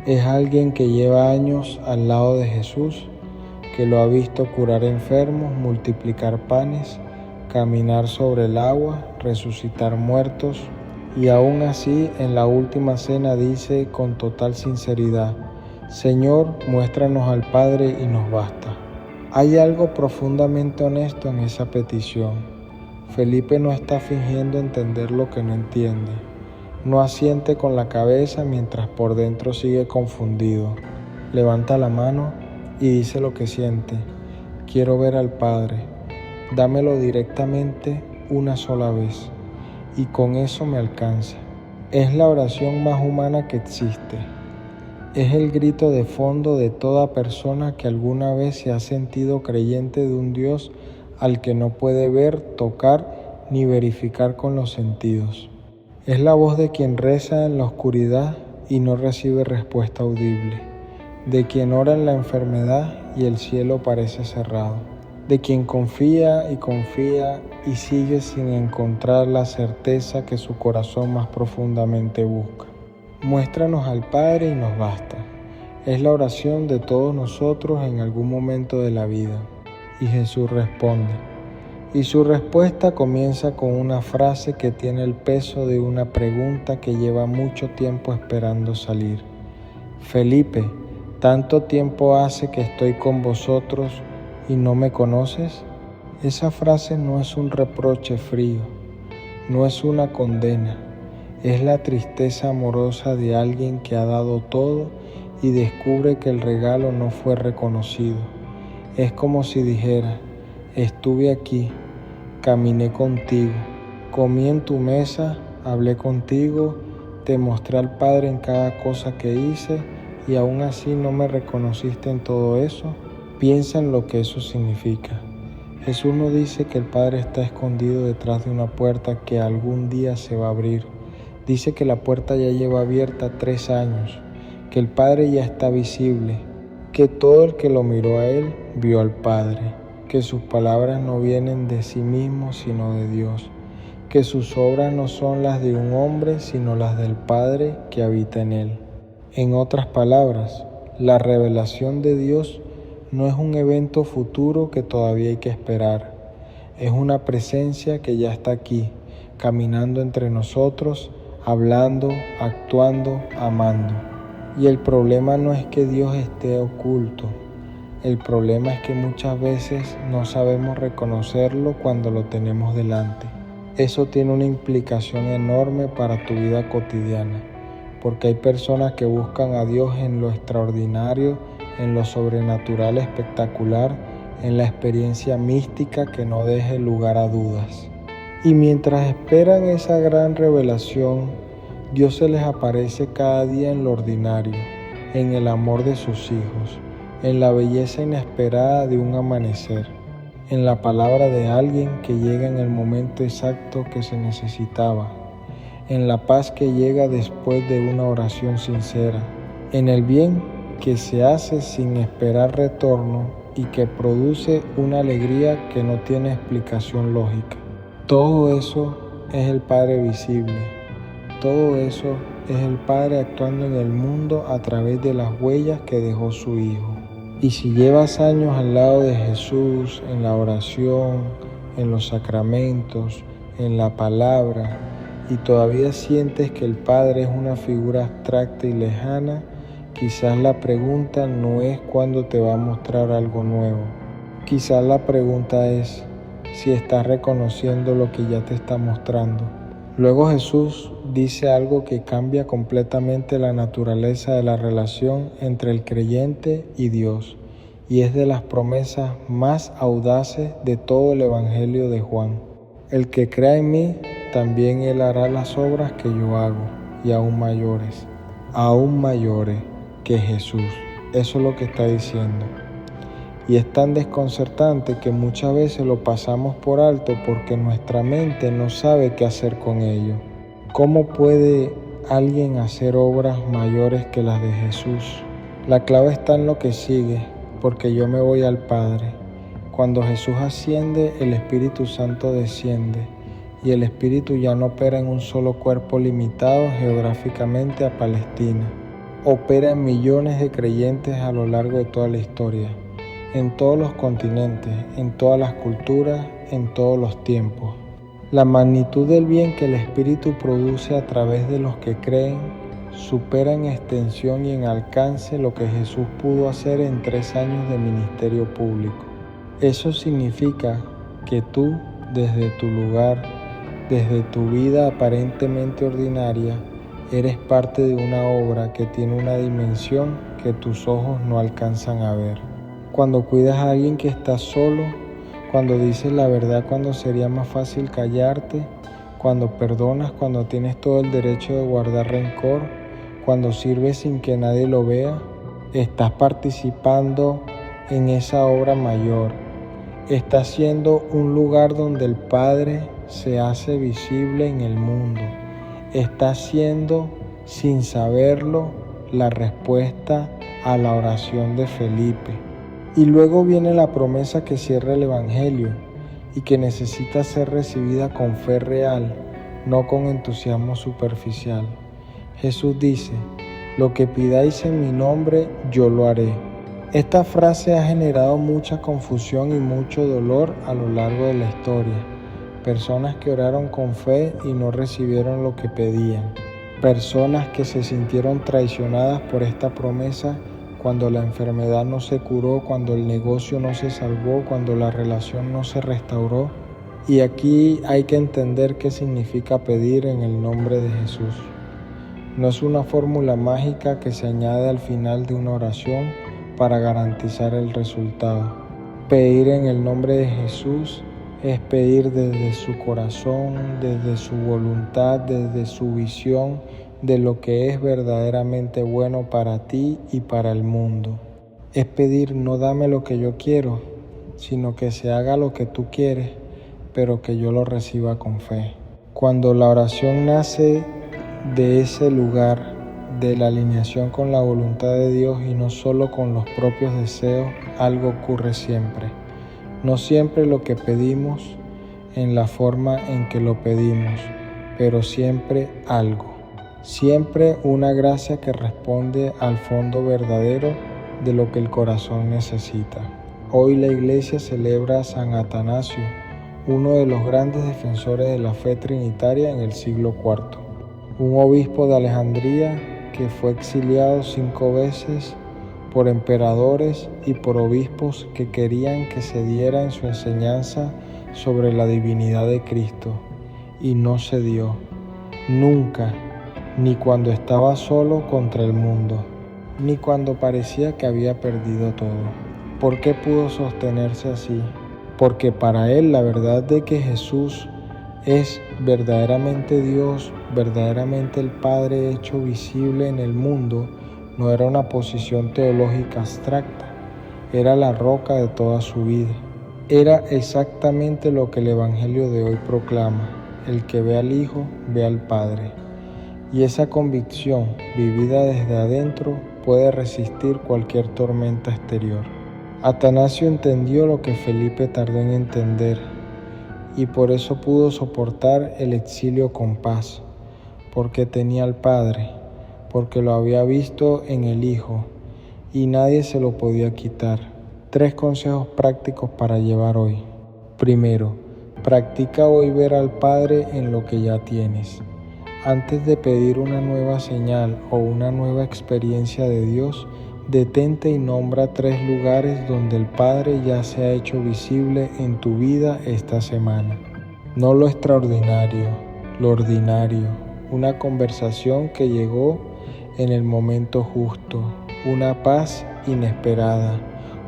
Es alguien que lleva años al lado de Jesús, que lo ha visto curar enfermos, multiplicar panes, caminar sobre el agua, resucitar muertos, y aún así en la última cena dice con total sinceridad: Señor, muéstranos al Padre y nos basta. Hay algo profundamente honesto en esa petición. Felipe no está fingiendo entender lo que no entiende. No asiente con la cabeza mientras por dentro sigue confundido. Levanta la mano y dice lo que siente: quiero ver al Padre, dámelo directamente una sola vez, y con eso me alcanza. Es la oración más humana que existe. Es el grito de fondo de toda persona que alguna vez se ha sentido creyente de un Dios al que no puede ver, tocar ni verificar con los sentidos. Es la voz de quien reza en la oscuridad y no recibe respuesta audible, de quien ora en la enfermedad y el cielo parece cerrado, de quien confía y sigue sin encontrar la certeza que su corazón más profundamente busca. Muéstranos al Padre y nos basta. Es la oración de todos nosotros en algún momento de la vida. Y Jesús responde. Y su respuesta comienza con una frase que tiene el peso de una pregunta que lleva mucho tiempo esperando salir. Felipe, ¿tanto tiempo hace que estoy con vosotros y no me conoces? Esa frase no es un reproche frío, no es una condena. Es la tristeza amorosa de alguien que ha dado todo y descubre que el regalo no fue reconocido. Es como si dijera: estuve aquí, caminé contigo, comí en tu mesa, hablé contigo, te mostré al Padre en cada cosa que hice y aún así no me reconociste en todo eso. Piensa en lo que eso significa. Jesús no dice que el Padre está escondido detrás de una puerta que algún día se va a abrir. Dice que la puerta ya lleva abierta 3 años, que el Padre ya está visible, que todo el que lo miró a Él vio al Padre, que sus palabras no vienen de sí mismo sino de Dios, que sus obras no son las de un hombre sino las del Padre que habita en Él. En otras palabras, la revelación de Dios no es un evento futuro que todavía hay que esperar, es una presencia que ya está aquí, caminando entre nosotros, hablando, actuando, amando. Y el problema no es que Dios esté oculto. El problema es que muchas veces no sabemos reconocerlo cuando lo tenemos delante. Eso tiene una implicación enorme para tu vida cotidiana, porque hay personas que buscan a Dios en lo extraordinario, en lo sobrenatural espectacular, en la experiencia mística que no deje lugar a dudas. Y mientras esperan esa gran revelación, Dios se les aparece cada día en lo ordinario, en el amor de sus hijos, en la belleza inesperada de un amanecer, en la palabra de alguien que llega en el momento exacto que se necesitaba, en la paz que llega después de una oración sincera, en el bien que se hace sin esperar retorno y que produce una alegría que no tiene explicación lógica. Todo eso es el Padre visible. Todo eso es el Padre actuando en el mundo a través de las huellas que dejó su Hijo. Y si llevas años al lado de Jesús, en la oración, en los sacramentos, en la palabra, y todavía sientes que el Padre es una figura abstracta y lejana, quizás la pregunta no es cuándo te va a mostrar algo nuevo. Quizás la pregunta es si estás reconociendo lo que ya te está mostrando. Luego Jesús dice algo que cambia completamente la naturaleza de la relación entre el creyente y Dios, y es de las promesas más audaces de todo el Evangelio de Juan. El que crea en mí, también él hará las obras que yo hago, y aún mayores que Jesús. Eso es lo que está diciendo. Y es tan desconcertante que muchas veces lo pasamos por alto porque nuestra mente no sabe qué hacer con ello. ¿Cómo puede alguien hacer obras mayores que las de Jesús? La clave está en lo que sigue, porque yo me voy al Padre. Cuando Jesús asciende, el Espíritu Santo desciende, y el Espíritu ya no opera en un solo cuerpo limitado geográficamente a Palestina. Opera en millones de creyentes a lo largo de toda la historia, en todos los continentes, en todas las culturas, en todos los tiempos. La magnitud del bien que el Espíritu produce a través de los que creen supera en extensión y en alcance lo que Jesús pudo hacer en 3 años de ministerio público. Eso significa que tú, desde tu lugar, desde tu vida aparentemente ordinaria, eres parte de una obra que tiene una dimensión que tus ojos no alcanzan a ver. Cuando cuidas a alguien que está solo, cuando dices la verdad cuando sería más fácil callarte, cuando perdonas cuando tienes todo el derecho de guardar rencor, cuando sirves sin que nadie lo vea, estás participando en esa obra mayor. Estás siendo un lugar donde el Padre se hace visible en el mundo. Estás siendo, sin saberlo, la respuesta a la oración de Felipe. Y luego viene la promesa que cierra el Evangelio y que necesita ser recibida con fe real, no con entusiasmo superficial. Jesús dice: lo que pidáis en mi nombre, yo lo haré. Esta frase ha generado mucha confusión y mucho dolor a lo largo de la historia. Personas que oraron con fe y no recibieron lo que pedían. Personas que se sintieron traicionadas por esta promesa cuando la enfermedad no se curó, cuando el negocio no se salvó, cuando la relación no se restauró. Y aquí hay que entender qué significa pedir en el nombre de Jesús. No es una fórmula mágica que se añade al final de una oración para garantizar el resultado. Pedir en el nombre de Jesús es pedir desde su corazón, desde su voluntad, desde su visión de lo que es verdaderamente bueno para ti y para el mundo. Es pedir: no dame lo que yo quiero, sino que se haga lo que tú quieres, pero que yo lo reciba con fe. Cuando la oración nace de ese lugar, de la alineación con la voluntad de Dios y no solo con los propios deseos, algo ocurre siempre. No siempre lo que pedimos en la forma en que lo pedimos, pero siempre algo. Siempre una gracia que responde al fondo verdadero de lo que el corazón necesita. Hoy la Iglesia celebra a San Atanasio, uno de los grandes defensores de la fe trinitaria en el siglo IV, un obispo de Alejandría que fue exiliado 5 veces por emperadores y por obispos que querían que se diera en su enseñanza sobre la divinidad de Cristo, y no se dio, nunca, ni cuando estaba solo contra el mundo, ni cuando parecía que había perdido todo. ¿Por qué pudo sostenerse así? Porque para él la verdad de que Jesús es verdaderamente Dios, verdaderamente el Padre hecho visible en el mundo, no era una posición teológica abstracta, era la roca de toda su vida. Era exactamente lo que el Evangelio de hoy proclama: el que ve al Hijo, ve al Padre. Y esa convicción, vivida desde adentro, puede resistir cualquier tormenta exterior. Atanasio entendió lo que Felipe tardó en entender, y por eso pudo soportar el exilio con paz, porque tenía al Padre, porque lo había visto en el Hijo, y nadie se lo podía quitar. 3 consejos prácticos para llevar hoy. Primero, practica hoy ver al Padre en lo que ya tienes. Antes de pedir una nueva señal o una nueva experiencia de Dios, detente y nombra 3 lugares donde el Padre ya se ha hecho visible en tu vida esta semana. No lo extraordinario, lo ordinario, una conversación que llegó en el momento justo, una paz inesperada,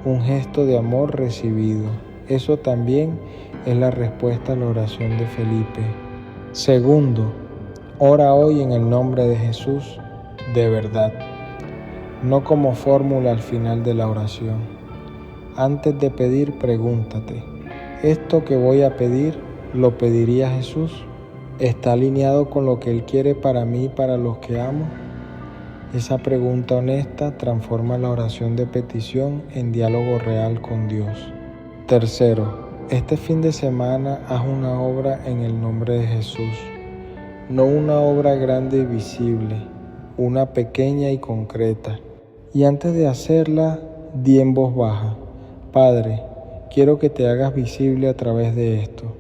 un gesto de amor recibido. Eso también es la respuesta a la oración de Felipe. Segundo, ora hoy en el nombre de Jesús de verdad, no como fórmula al final de la oración. Antes de pedir, pregúntate, ¿esto que voy a pedir lo pediría Jesús? ¿Está alineado con lo que Él quiere para mí y para los que amo? Esa pregunta honesta transforma la oración de petición en diálogo real con Dios. Tercero, este fin de semana haz una obra en el nombre de Jesús. No una obra grande y visible, una pequeña y concreta. Y antes de hacerla, di en voz baja, Padre, quiero que te hagas visible a través de esto.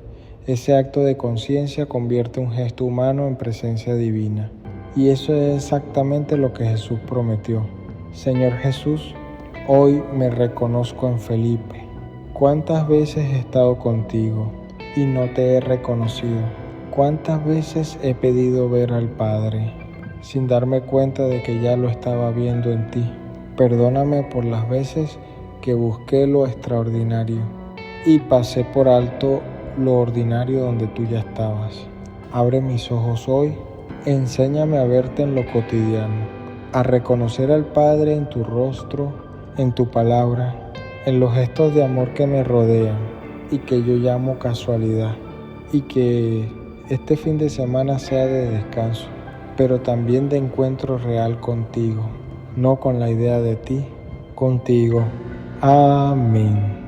Ese acto de conciencia convierte un gesto humano en presencia divina. Y eso es exactamente lo que Jesús prometió. Señor Jesús, hoy me reconozco en Felipe. ¿Cuántas veces he estado contigo y no te he reconocido? ¿Cuántas veces he pedido ver al Padre sin darme cuenta de que ya lo estaba viendo en ti? Perdóname por las veces que busqué lo extraordinario y pasé por alto lo ordinario donde tú ya estabas. Abre mis ojos hoy, enséñame a verte en lo cotidiano, a reconocer al Padre en tu rostro, en tu palabra, en los gestos de amor que me rodean y que yo llamo casualidad, y que este fin de semana sea de descanso, pero también de encuentro real contigo, no con la idea de ti, contigo. Amén.